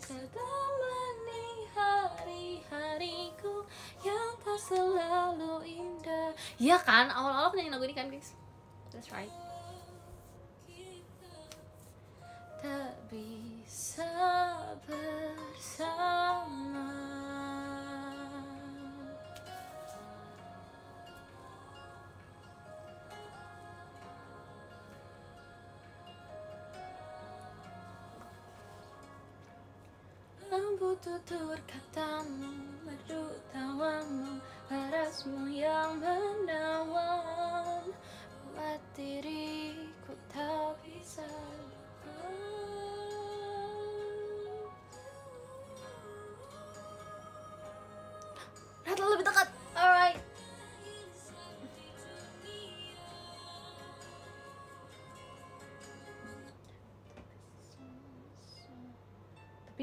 Temani hari-hariku yang tak selalu indah. Ya kan, awal-awal aku nyanyi lagu ini kan guys. That's right. Tak bisa bersama. Lembut tutur katamu, merdu tawamu, parasmu yang menawan, buat diriku tak bisa lupa. Lihat lebih dekat, alright.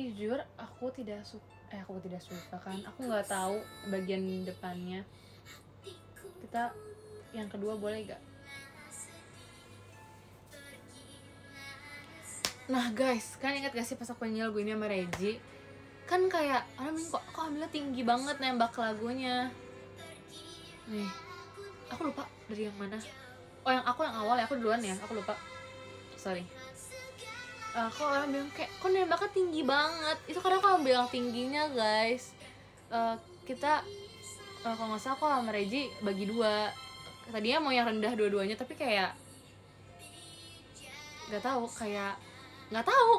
Tapi jujur aku tidak suka kan, aku nggak tahu bagian depannya. Kita yang kedua boleh gak? Nah guys, kan ingat gak sih pas aku nyanyi lagu ini sama Reji, kan kayak orang bilang kok ambilnya tinggi banget nembak lagunya. Nih, aku lupa dari yang mana. Oh yang awal ya, aku duluan ya, aku lupa. Sorry. Kok orang bilang kayak kok nembaknya tinggi banget. Itu karena aku bilang tingginya guys. Kita kalau nggak salah aku sama Reji bagi dua. Tadinya mau yang rendah dua-duanya tapi kayak nggak tahu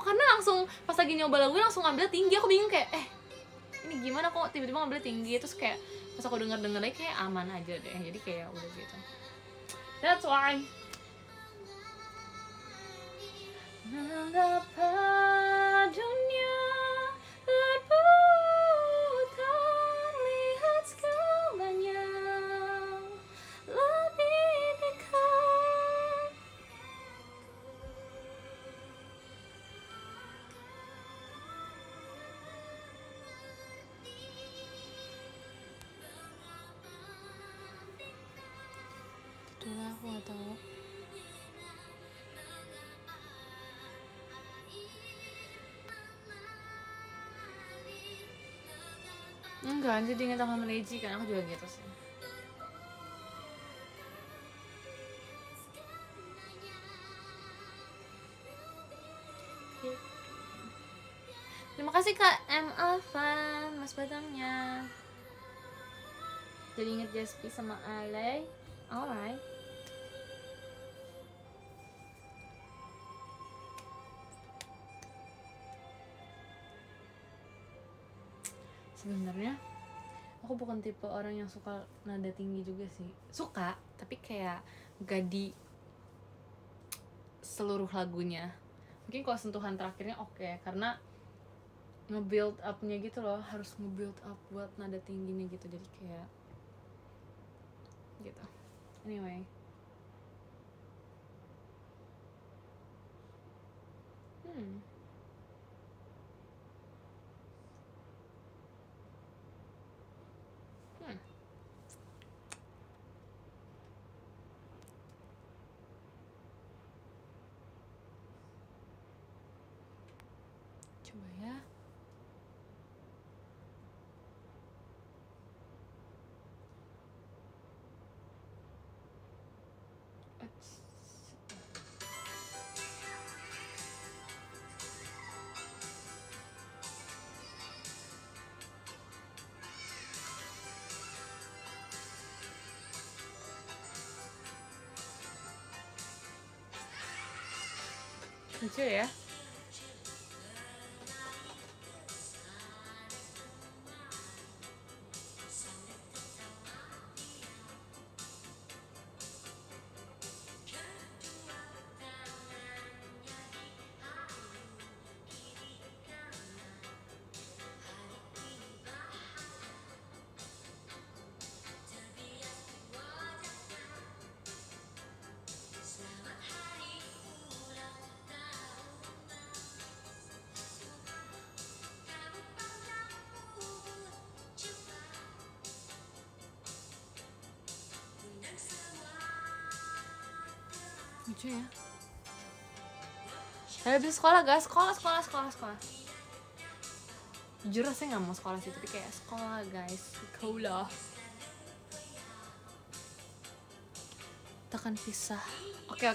karena langsung pas lagi nyoba lagu langsung ambil tinggi. Aku bingung kayak ini gimana kok tiba-tiba ngambil tinggi. Terus kayak pas aku denger lagi kayak aman aja deh, jadi kayak udah gitu. That's why mengapa dunia terlihat segalanya lebih dekat. Itulah aku gak tahu. Enggak, jadi inget sama Reji kan, aku juga gitu sih. Terima kasih Kak M. Alvan, Mas Batangnya. Jadi inget Jaspi sama Ale. Alright. Sebenarnya aku bukan tipe orang yang suka nada tinggi juga sih. Suka, tapi kayak gak di seluruh lagunya. Mungkin kalau sentuhan terakhirnya oke, karena nge-build up-nya gitu loh, harus nge-build up buat nada tingginya gitu. Jadi kayak gitu. Anyway. Coba ya. Lucu ya. Lucu ya. Saya habis sekolah guys, sekolah. Jujur saya nggak mau sekolah sih, tapi kayak sekolah guys, sekolah. Tekan pisah. Oke.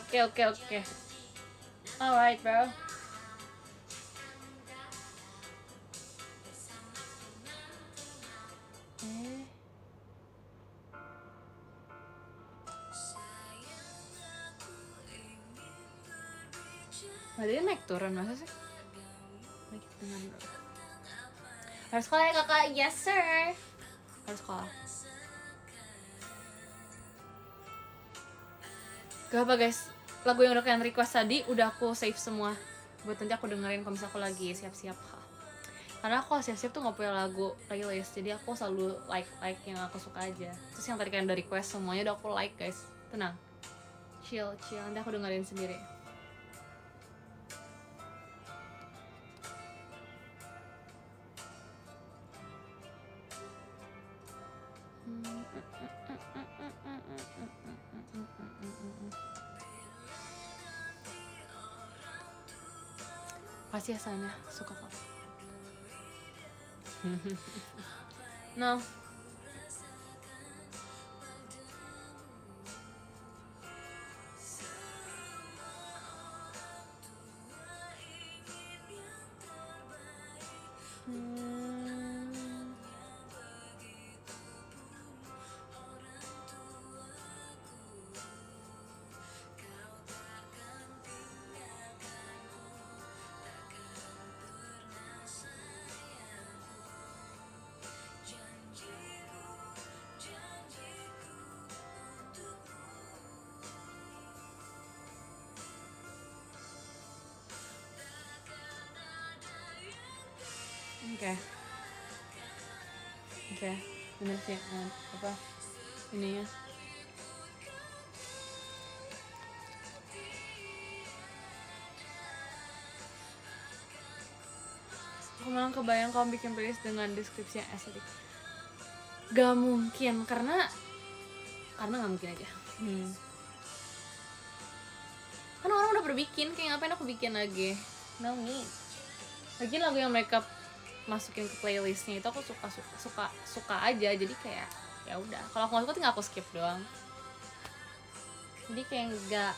Alright bro. Dia naik turun masa sih? Naik dengan harus sekolah ya kakak? Yes sir. Harus sekolah. Gak apa guys, lagu yang udah kalian request tadi udah aku save semua buat nanti aku dengerin kalau misalnya aku lagi siap-siap. Karena aku siap-siap tuh gak punya lagu playlist, jadi aku selalu like yang aku suka aja. Terus yang tadi kalian udah request semuanya udah aku like guys. Tenang, chill, nanti aku dengerin sendiri. Pasti ya sana suka kok. No. Oke, bener sih, apa ininya. Aku malah kebayang kamu bikin playlist dengan deskripsi yang estetik. Gak mungkin, karena gak mungkin aja. Kan orang udah pernah bikin, kayak ngapain aku bikin lagi? No need. Lagi lagu yang mereka masukin ke playlistnya itu aku suka aja, jadi kayak ya udah. Kalau aku nggak suka tinggal aku skip doang. Jadi kayak nggak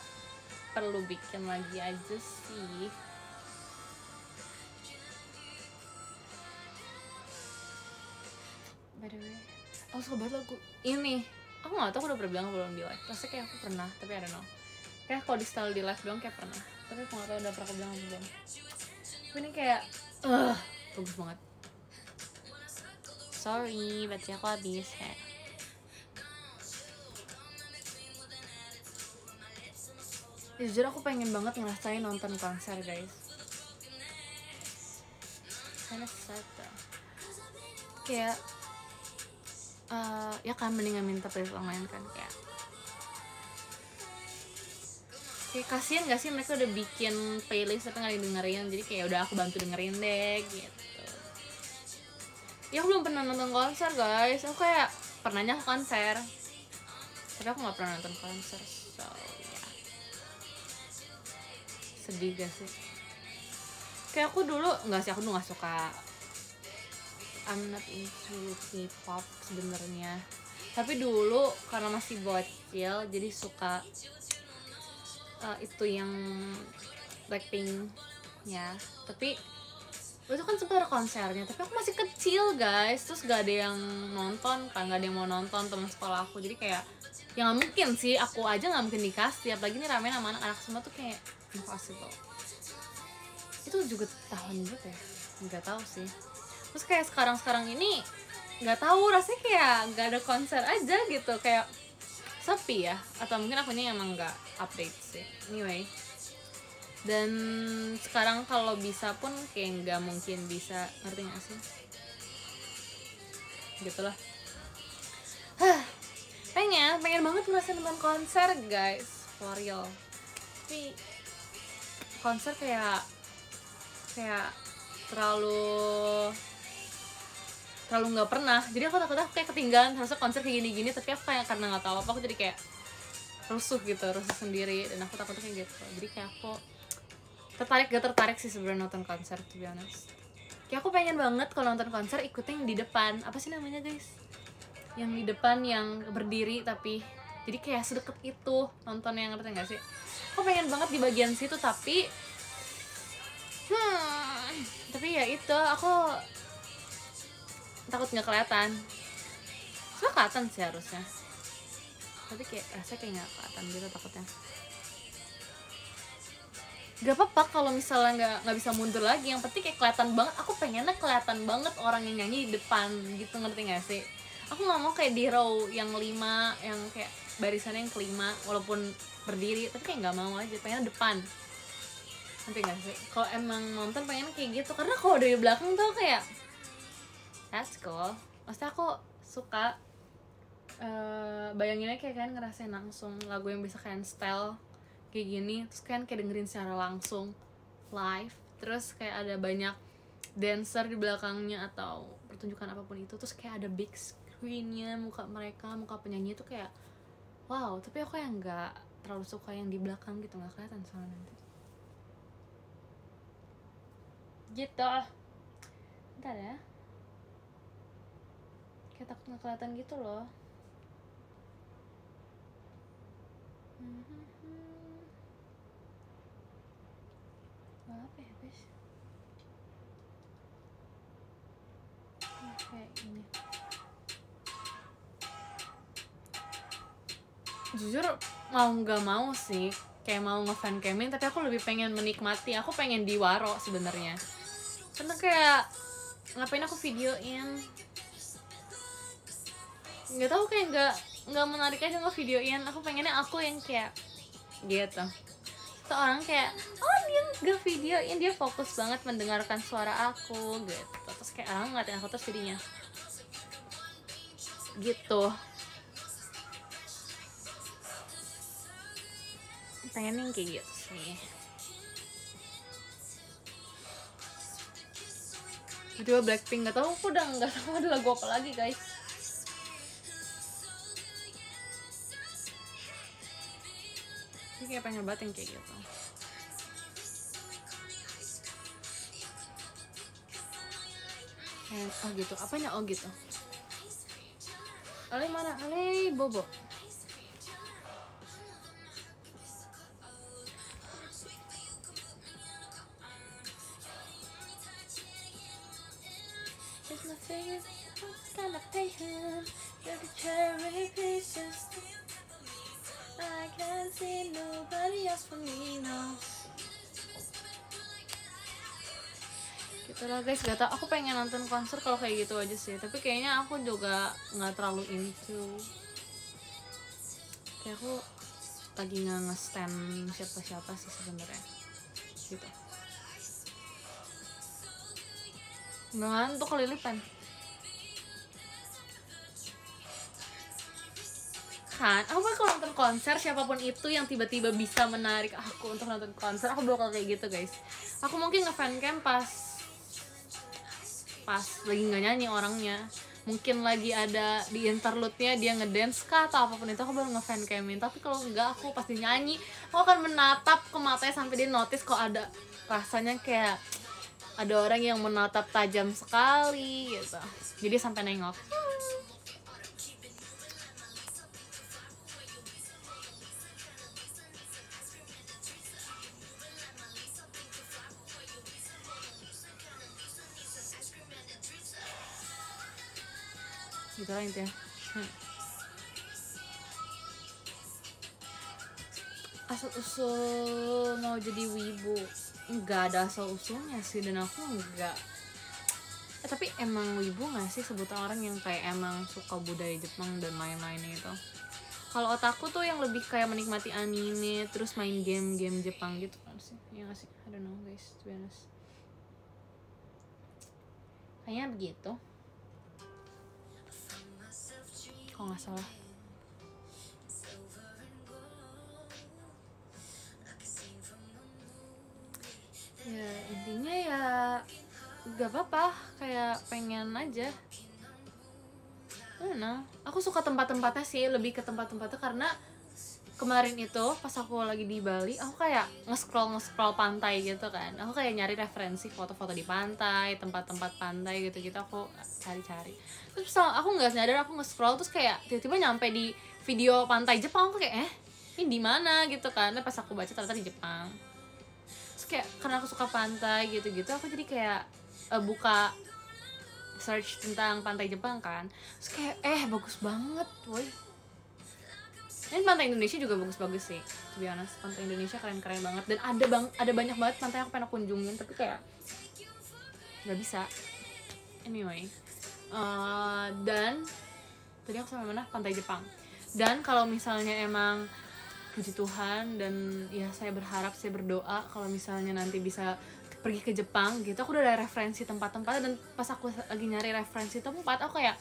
perlu bikin lagi aja sih. By the way, aku suka banget lagu ini. Aku nggak tahu aku udah pernah bilang belum di live. Rasanya kayak aku pernah, tapi I don't know. Kayak kalau di style di live doang kayak pernah. Tapi aku nggak tahu udah pernah aku bilang belum. Tapi ini kayak bagus banget. Sorry, baterai aku habis ya. Jujur aku pengen banget ngerasain nonton konser guys. Karena satu kayak ya kan mendingan minta playlist online kan, kayak kasian gak sih mereka udah bikin playlist tapi gak didengerin, jadi kayak udah aku bantu dengerin deh gitu. Ya aku belum pernah nonton konser guys, aku kayak pernahnya ke konser tapi aku gak pernah nonton konser, so ya sedih gak sih? Kayak aku dulu gak suka, I'm not into K-pop sebenarnya, tapi dulu karena masih bocil jadi suka itu yang Blackpink ya. Tapi itu kan sempat ada konsernya, tapi aku masih kecil guys, terus gak ada yang nonton kan, gak ada yang mau nonton teman sekolah aku, jadi kayak ya nggak mungkin sih, aku aja nggak mungkin dikasih, apalagi nih ramen sama anak-anak semua tuh kayak impossible. Itu juga tahun berapa ya, nggak tahu sih. Terus kayak sekarang ini nggak tahu, rasanya kayak nggak ada konser aja gitu, kayak sepi ya, atau mungkin akunya emang nggak update sih. Anyway, dan sekarang kalau bisa pun kayak nggak mungkin bisa, ngerti nggak sih? Gitulah. pengen banget ngerasain nonton konser guys, for real. Tapi konser kayak terlalu nggak pernah, jadi aku takut aku kayak ketinggalan. Harusnya konser kayak gini-gini, tapi aku kayak karena nggak tahu apa, aku jadi kayak rusuh sendiri, dan aku takut kayak gitu. Jadi kayak aku gak tertarik sih sebenarnya nonton konser, to be honest. Kayak aku pengen banget kalau nonton konser ikutnya yang di depan, apa sih namanya guys, yang di depan yang berdiri, tapi jadi kayak sedekat itu nontonnya, ngerti nggak sih? Aku pengen banget di bagian situ, tapi ya itu aku takut nggak kelihatan. Soalnya kelihatan sih harusnya, tapi kayak rasanya kayak nggak kelihatan gitu takutnya. Gak apa-apa kalau misalnya nggak bisa mundur lagi, yang penting kayak kelihatan banget. Aku pengennya kelihatan banget orang yang nyanyi di depan gitu, ngerti nggak sih? Aku nggak mau kayak di row yang 5, yang kayak barisannya yang kelima walaupun berdiri, tapi kayak nggak mau aja, pengen depan, ngerti nggak sih? Kalau emang nonton pengen kayak gitu, karena kalau dari belakang tuh kayak that's cool. Maksudnya aku suka bayanginnya kayak kan ngerasain langsung lagu yang bisa kalian style kayak gini, terus kan kayak dengerin secara langsung live, terus kayak ada banyak dancer di belakangnya atau pertunjukan apapun itu, terus kayak ada big screennya, muka mereka, muka penyanyi itu kayak wow. Tapi aku yang nggak terlalu suka yang di belakang gitu, nggak kelihatan soalnya nanti gitu. Bentar ya, kayak takut nggak kelihatan gitu loh. Apa ya guys, kayak gini. Jujur mau nggak mau sih kayak mau ngefan camin, tapi aku lebih pengen menikmati. Aku pengen di waro sebenarnya, karena kayak ngapain aku videoin, nggak tahu, kayak nggak menarik aja ngevideoin. Aku pengennya aku yang kayak gitu. Tuh orang kayak oh dia nggak videoin, dia fokus banget mendengarkan suara aku gitu, terus kayak orang ngeliatin aku terus jadinya gitu. Pengen yang kayak gitu sih. Kedua Blackpink, nggak tahu, aku udah nggak tahu ada lagu apa lagi guys. Ini kayak pengen banget yang kayak gitu. Oh gitu, apanya oh gitu. Ale mana? Ale Bobo. It's my favorite kind of patient. You're the cherry pieces. I can't see nobody else for me now. Gitu lah guys, gak tau, aku pengen nonton konser kalau kayak gitu aja sih. Tapi kayaknya aku juga nggak terlalu into. Kayak aku lagi nggak nge-stand siapa-siapa sih sebenarnya. Gitu. Ngantuk kelilipan. Kan, aku kalau nonton konser siapapun itu yang tiba-tiba bisa menarik aku untuk nonton konser, aku bakal kayak gitu guys. Aku mungkin nge-fancam pas lagi nggak nyanyi orangnya, mungkin lagi ada di interlude-nya dia ngedance kah atau apapun itu, aku baru nge-fancamin. Tapi kalau enggak, aku pasti nyanyi, aku akan menatap ke matanya sampai dia notice kok ada rasanya kayak ada orang yang menatap tajam sekali gitu, jadi sampai nengok. Gitu lah intinya. Asal usul mau jadi wibu nggak ada asal usulnya sih, dan aku nggak. Tapi emang wibu nggak sih sebutan orang yang kayak emang suka budaya Jepang dan lain-lain itu? Kalau otaku tuh yang lebih kayak menikmati anime terus main game Jepang gitu kan sih, ya nggak sih? I don't know guys, to be honest. Kayaknya begitu kalau nggak salah. Ya intinya ya gak apa-apa, kayak pengen aja. Nah, aku suka tempat-tempatnya sih, lebih ke tempat-tempatnya karena kemarin itu pas aku lagi di Bali, aku kayak nge-scroll pantai gitu kan. Aku kayak nyari referensi foto-foto di pantai, tempat-tempat pantai gitu-gitu, aku cari-cari. Terus aku nggak sadar aku nge-scroll terus kayak tiba-tiba nyampe di video pantai Jepang. Aku kayak ini di mana gitu kan. Pas aku baca ternyata di Jepang. Terus kayak karena aku suka pantai gitu-gitu, aku jadi kayak buka search tentang pantai Jepang kan. Terus kayak bagus banget woy. Dan pantai Indonesia juga bagus-bagus sih, to be honest. Pantai Indonesia keren-keren banget, dan ada banyak banget pantai yang aku pengen kunjungin tapi kayak nggak bisa. Anyway, dan tadi aku sampai mana? Pantai Jepang. Dan kalau misalnya emang puji Tuhan dan ya saya berharap, saya berdoa kalau misalnya nanti bisa pergi ke Jepang gitu, aku udah ada referensi tempat-tempatnya. Dan pas aku lagi nyari referensi tempat, aku kayak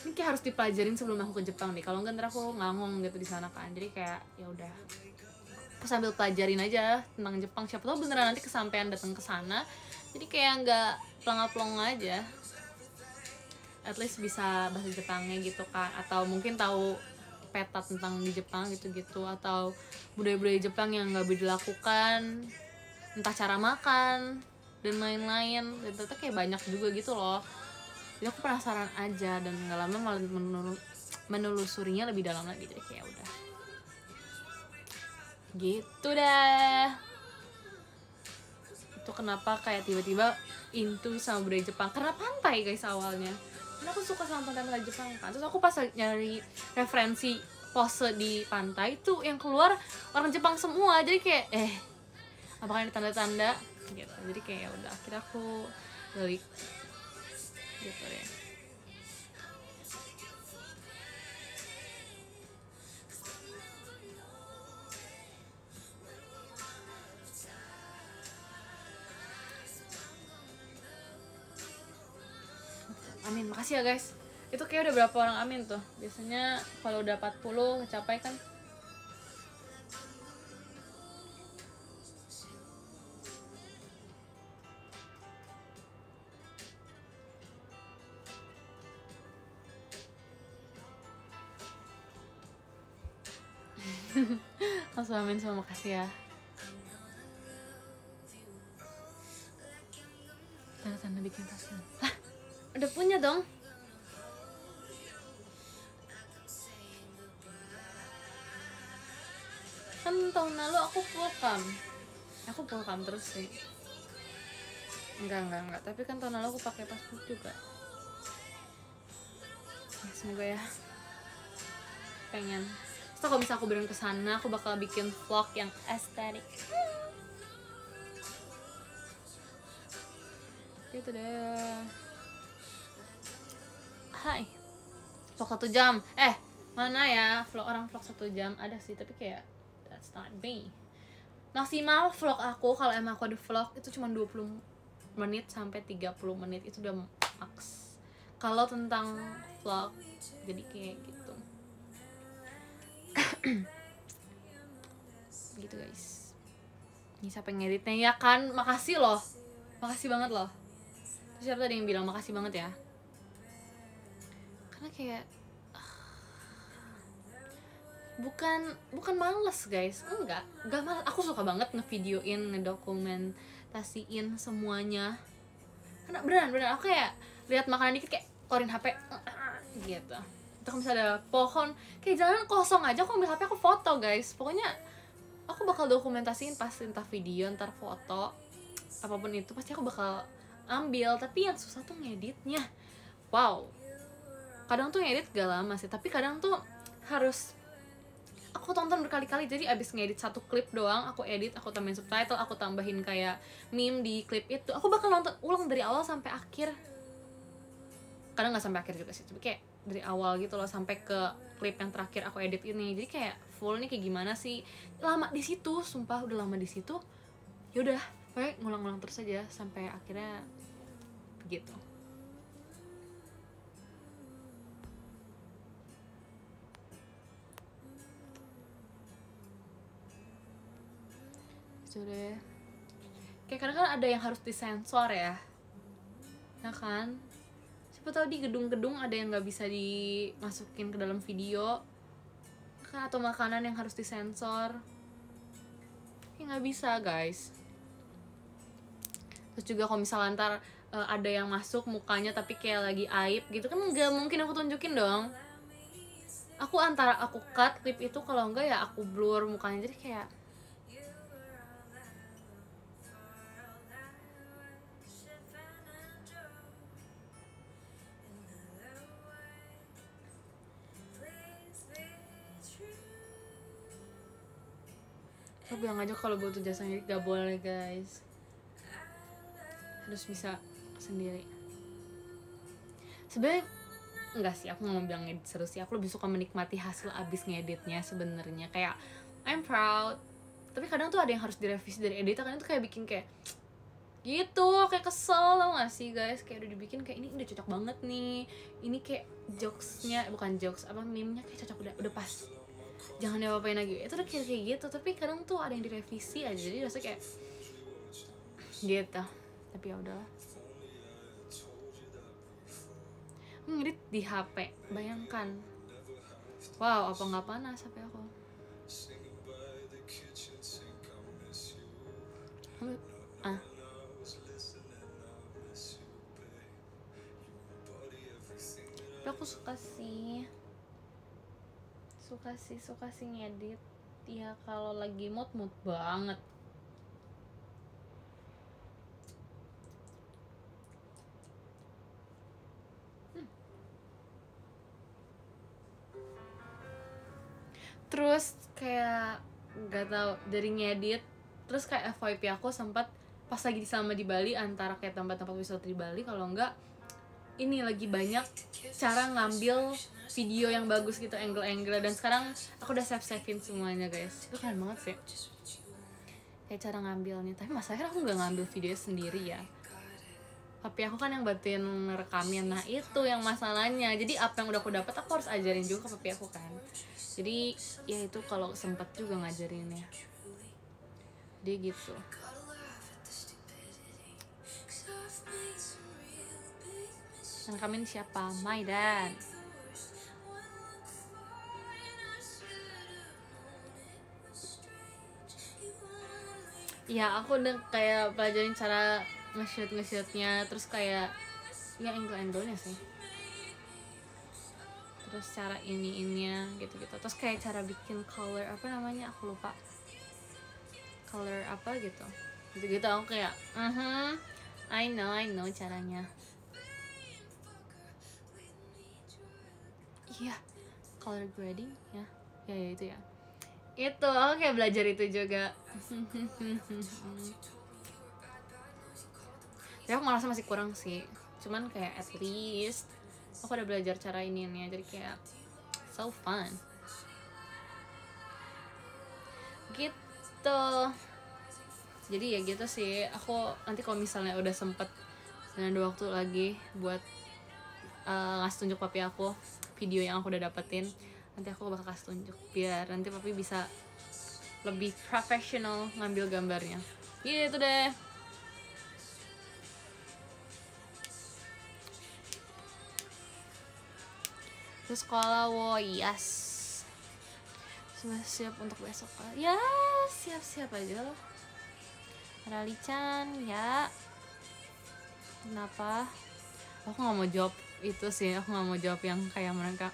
ini kayak harus dipelajarin sebelum aku ke Jepang deh, kalau enggak ntar aku ngangong gitu di sana kan. Jadi kayak ya udah, aku sambil pelajarin aja tentang Jepang, siapa tahu beneran nanti kesampean datang ke sana. Jadi kayak nggak plong-plong aja. at least bisa bahasa Jepangnya gitu kan, atau mungkin tahu peta tentang di Jepang gitu-gitu, atau budaya-budaya Jepang yang nggak bisa dilakukan, entah cara makan dan lain-lain. Dan ternyata kayak banyak juga gitu loh. Jadi aku penasaran aja, dan nggak lama malah menelusurinya lebih dalam lagi. Jadi kayak udah gitu dah. Itu kenapa kayak tiba-tiba into sama budaya Jepang, karena pantai guys awalnya. Karena aku suka sama pantai-pantai Jepang kan. Terus aku pas nyari referensi pose di pantai itu yang keluar orang Jepang semua. Jadi kayak apakah ini tanda-tanda gitu. Jadi kayak ya udah, akhirnya aku balik gitu deh. Amin, makasih ya guys. Itu kayak udah berapa orang amin tuh. Biasanya kalau udah 40 kecapai kan. Langsung amin semua, makasih ya. Tanda-tanda bikin tas. Lah, udah punya dong. Kan tahun lalu aku full cam terus sih. Enggak, tapi kan tahun lalu aku pakai paspor juga. Ya semoga ya. Pengen. So kalau misalnya aku beneran kesana, aku bakal bikin vlog yang estetik. Gitu deh. Hai. Vlog 1 jam. Mana ya vlog 1 jam? Ada sih, tapi kayak that's not me. Maksimal vlog aku kalau emang aku ada vlog itu cuma 20 menit sampai 30 menit, itu udah max. Kalau tentang vlog jadi kayak gitu. Gitu guys. Ini siapa yang ngeditnya ya kan? Makasih loh. Makasih banget loh. Terus siapa tadi yang bilang makasih banget ya? Karena kayak bukan males guys, enggak males. Aku suka banget ngevideoin, ngedokumentasiin semuanya. Karena beneran aku kayak lihat makanan dikit kayak keluarin HP gitu. Itu kalau misalnya ada pohon kayak jalanan kosong aja, aku ambil HP aku foto guys. Pokoknya aku bakal dokumentasiin, pas entah video entar foto apapun itu pasti aku bakal ambil. Tapi yang susah tuh ngeditnya. Wow, kadang tuh ngedit gak lama sih, tapi kadang tuh harus aku tonton berkali-kali. Jadi abis ngedit satu klip doang, aku edit, aku tambahin subtitle, aku tambahin kayak meme di klip itu, aku bakal nonton ulang dari awal sampai akhir. Kadang nggak sampai akhir juga sih, tapi kayak dari awal gitu loh sampai ke klip yang terakhir aku edit ini. Jadi kayak full nih kayak gimana sih, lama di situ, sumpah udah lama di situ. Yaudah, pokoknya ngulang-ngulang terus aja sampai akhirnya begitu. Deh. Kayak kadang kan ada yang harus disensor ya kan? Siapa tahu di gedung-gedung ada yang nggak bisa dimasukin ke dalam video kan, atau makanan yang harus disensor ya nggak bisa guys. Terus juga kalau misalnya ntar ada yang masuk mukanya tapi kayak lagi aib gitu kan, nggak mungkin aku tunjukin dong. Aku antara aku cut clip itu, kalau enggak ya aku blur mukanya. Jadi kayak aku bilang aja kalau butuh jasa ngedit gak boleh guys, harus bisa sendiri. Sebenarnya enggak sih, aku nggak mau bilang ngedit seru sih, aku lebih suka menikmati hasil abis ngeditnya sebenarnya. Kayak I'm proud, tapi kadang tuh ada yang harus direvisi dari editor, kan itu kayak bikin kayak gitu, kayak kesel tau gak sih guys. Kayak udah dibikin kayak ini udah cocok banget nih, ini kayak jokesnya, bukan jokes apa, meme-nya kayak cocok, udah pas, jangan diapa-apain lagi. Itu udah kayak gitu, tapi kadang tuh ada yang direvisi aja, jadi rasanya kayak gitu. Tapi ya udahlah. ngedit di HP, bayangkan. Wow, apa nggak panas HP aku? Ah, tapi aku suka sih ngedit ya kalau lagi mood banget. Terus kayak nggak tahu dari ngedit, terus kayak FYP aku sempat pas lagi selama di Bali, antara kayak tempat-tempat wisata di Bali, kalau enggak ini lagi banyak cara ngambil video yang bagus gitu, angle-angle, dan sekarang aku udah save-savein semuanya guys. Itu keren banget sih kayak cara ngambilnya. Tapi masalahnya aku nggak ngambil video sendiri ya, tapi aku kan yang bantuin rekamin. Nah itu yang masalahnya, jadi apa yang udah aku dapat aku harus ajarin juga ke papi aku kan. Jadi ya itu kalau sempet juga ngajarinnya dia gitu. Yang rekamin siapa? My dad. Ya aku udah kayak pelajarin cara nge-shootnya, terus kayak ya angle-angle-nya sih, terus cara ininya gitu-gitu, terus kayak cara bikin color apa namanya, aku lupa color apa gitu aku kayak I know caranya. Iya, color grading ya itu ya. Itu aku kayak belajar itu juga. Tapi aku merasa masih kurang sih, cuman kayak at least aku udah belajar cara ininya, jadi kayak so fun gitu. Jadi ya gitu sih, aku nanti kalau misalnya udah sempet dan ada waktu lagi buat ngasih tunjuk papi aku video yang aku udah dapetin, nanti aku bakal kasih tunjuk biar nanti papi bisa lebih profesional ngambil gambarnya gitu deh. Terus sekolah, yes, sudah siap untuk besok ya, siap aja loh. Rali-chan ya, kenapa? Aku nggak mau jawab itu sih, aku nggak mau jawab yang kayak mereka.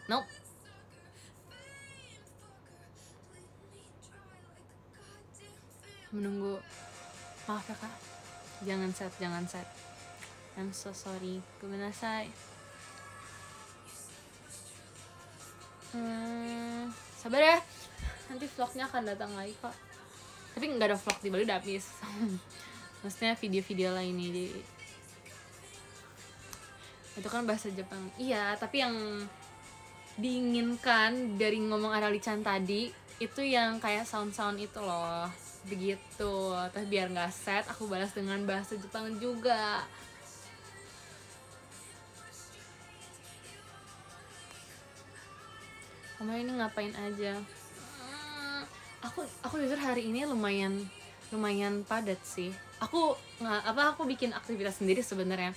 Nope. Menunggu, maaf ya kak, jangan set. I'm so sorry, gomenasai. Sabar ya, nanti vlognya akan datang lagi kok. Tapi nggak ada vlog di Bali, udah habis. Maksudnya video-video lainnya, jadi itu kan bahasa Jepang. Iya, tapi yang diinginkan dari ngomong Arali-chan tadi itu yang kayak sound itu loh, begitu. Tapi biar nggak set, aku balas dengan bahasa Jepang juga. Kamu ini ngapain aja? Aku jujur hari ini lumayan padat sih. Aku bikin aktivitas sendiri sebenarnya.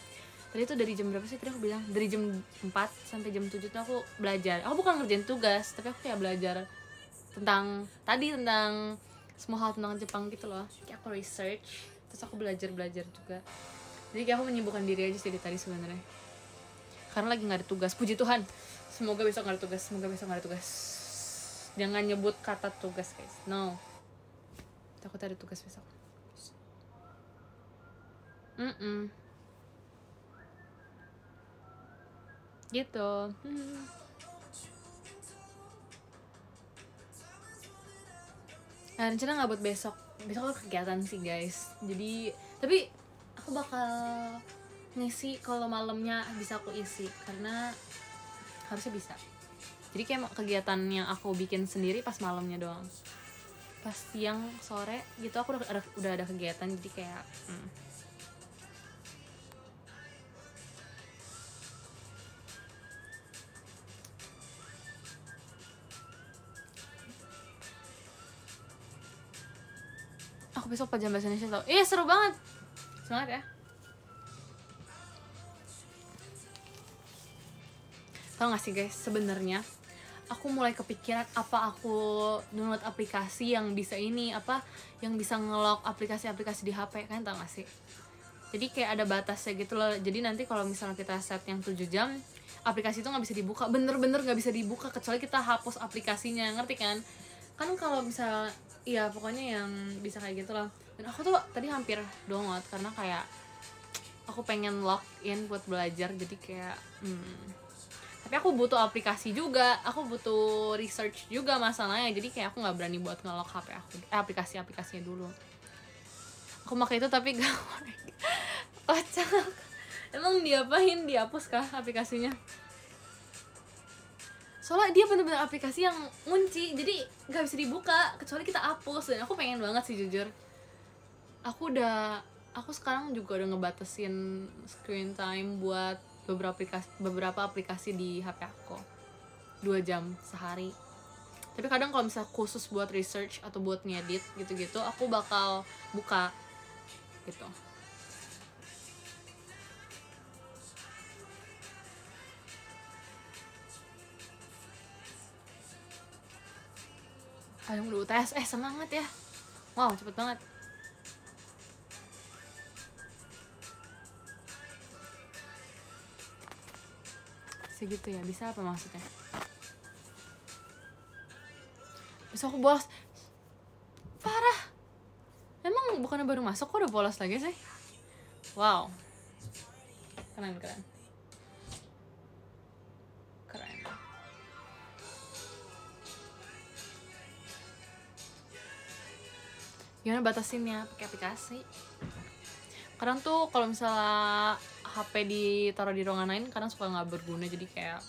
Tadi tuh dari jam berapa sih? Tadi aku bilang dari jam 4 sampai jam 7 tuh aku belajar. Aku bukan ngerjain tugas, tapi aku kayak belajar tentang semua hal tentang Jepang gitu loh. Kayak aku research, terus aku belajar juga. Jadi kayak aku menyibukkan diri aja sih tadi sebenarnya. Karena lagi nggak ada tugas, puji Tuhan. Semoga besok nggak ada tugas. Jangan nyebut kata tugas guys, no. Takut ada tugas besok. Gitu. Nah, rencana nggak buat besok aku kegiatan sih guys. Jadi tapi aku bakal ngisi kalau malamnya bisa aku isi, karena harusnya bisa. Jadi kayak kegiatan yang aku bikin sendiri pas malamnya doang. Pas siang sore gitu aku udah ada kegiatan, jadi kayak aku besok pelajaran bahasa Indonesia tau. Seru banget. Semangat ya. Tau gak sih guys, sebenarnya aku mulai kepikiran apa aku download aplikasi yang bisa ini, apa yang bisa nge-lock aplikasi-aplikasi di HP, kan tau gak sih? Jadi kayak ada batasnya gitu loh. Jadi nanti kalau misalnya kita set yang 7 jam, aplikasi itu nggak bisa dibuka, bener-bener nggak bisa dibuka kecuali kita hapus aplikasinya, ngerti kan? Kan kalau misal, iya pokoknya yang bisa kayak gitu loh. Dan aku tuh tadi hampir download karena kayak aku pengen login buat belajar, jadi kayak tapi aku butuh aplikasi juga, aku butuh research juga masalahnya, jadi kayak aku nggak berani buat nge-lock HP aku, aplikasi-aplikasinya dulu. Aku pakai itu tapi gak kocak. Emang diapain, dihapus kah aplikasinya? Soalnya dia bener-bener aplikasi yang ngunci, jadi gak bisa dibuka kecuali kita hapus. Dan aku pengen banget sih jujur. Aku sekarang juga udah ngebatasin screen time buat beberapa aplikasi di HP aku 2 jam sehari. Tapi kadang kalau misalnya khusus buat research atau buat ngedit gitu-gitu, aku bakal buka gitu. Kalian udah UTS, semangat ya. Wow, cepet banget. Segitu ya, bisa apa maksudnya? Besok aku bolos. Parah. Emang bukannya baru masuk, kok udah bolos lagi sih? Wow. Keren. Gimana batasinnya? Pakai aplikasi. Kadang tuh kalau misalnya HP ditaruh di ruangan lain, kadang suka nggak berguna, jadi kayak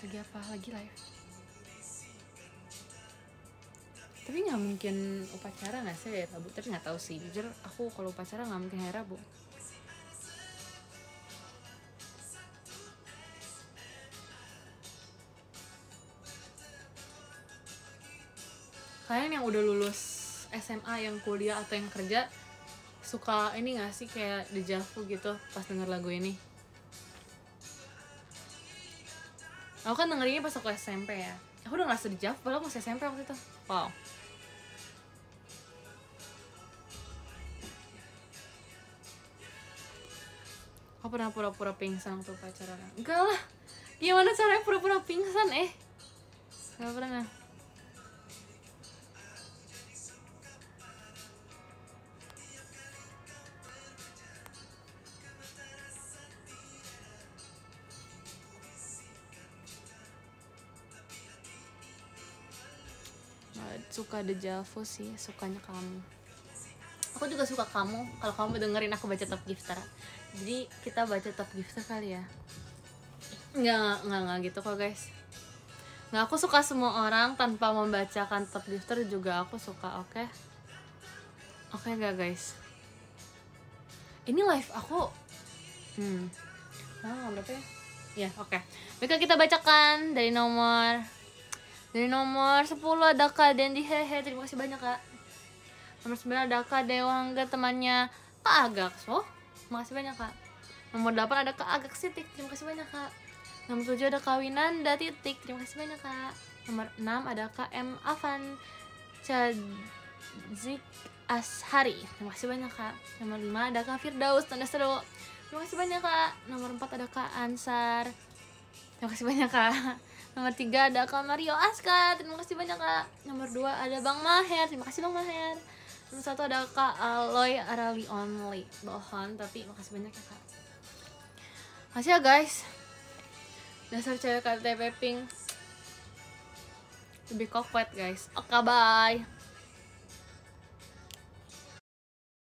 lagi apa? Lagi live. Tapi nggak mungkin upacara nggak sih ya Rabu? Tapi nggak tahu sih, jujur aku kalau upacara nggak mungkin hari Rabu. Kalian yang udah lulus SMA, yang kuliah atau yang kerja, suka ini nggak sih kayak deja vu gitu pas denger lagu ini? Aku kan dengerinnya pas aku SMP ya. Aku udah ngerasa deja vu, padahal aku masih SMP waktu itu. Wow. Aku pernah pura-pura pingsan waktu pacaran. Enggak lah, gimana caranya pura-pura pingsan Gak pernah. Suka deja vu sih, sukanya kamu. Aku juga suka kamu, kalau kamu dengerin aku baca Top Gifter. Jadi kita baca Top Gifter kali ya. Nggak gitu kok guys. Nggak, aku suka semua orang tanpa membacakan Top Gifter juga aku suka, oke? Oke gak guys? Ini live aku berapa ya? Ya, oke. Baiklah kita bacakan dari nomor 10 ada Kak Dendi Hehe, terima kasih banyak Kak. Nomor 9 ada Kak Dewangga, temannya Kak Agak, makasih banyak Kak. Nomor 8 ada Kak Agak Sitik, terima kasih banyak Kak. Nomor 7 ada Kak Winanda Titik, terima kasih banyak Kak. Nomor 6 ada Kak M Avan Chazik Ashari, terima kasih banyak Kak. Nomor 5 ada Kak Firdaus tanda seru, terima kasih banyak Kak. Nomor 4 ada Kak Ansar, terima kasih banyak Kak. Nomor 3 ada Kak Mario Aska, terima kasih banyak Kak. Nomor 2 ada Bang Maher, terima kasih Bang Maher. Nomor 1 ada Kak Aloy Arali Only, bohong tapi makasih banyak ya Kak. Makasih ya guys. Dasar cewek KTP pink lebih kokpet guys. Oke, bye.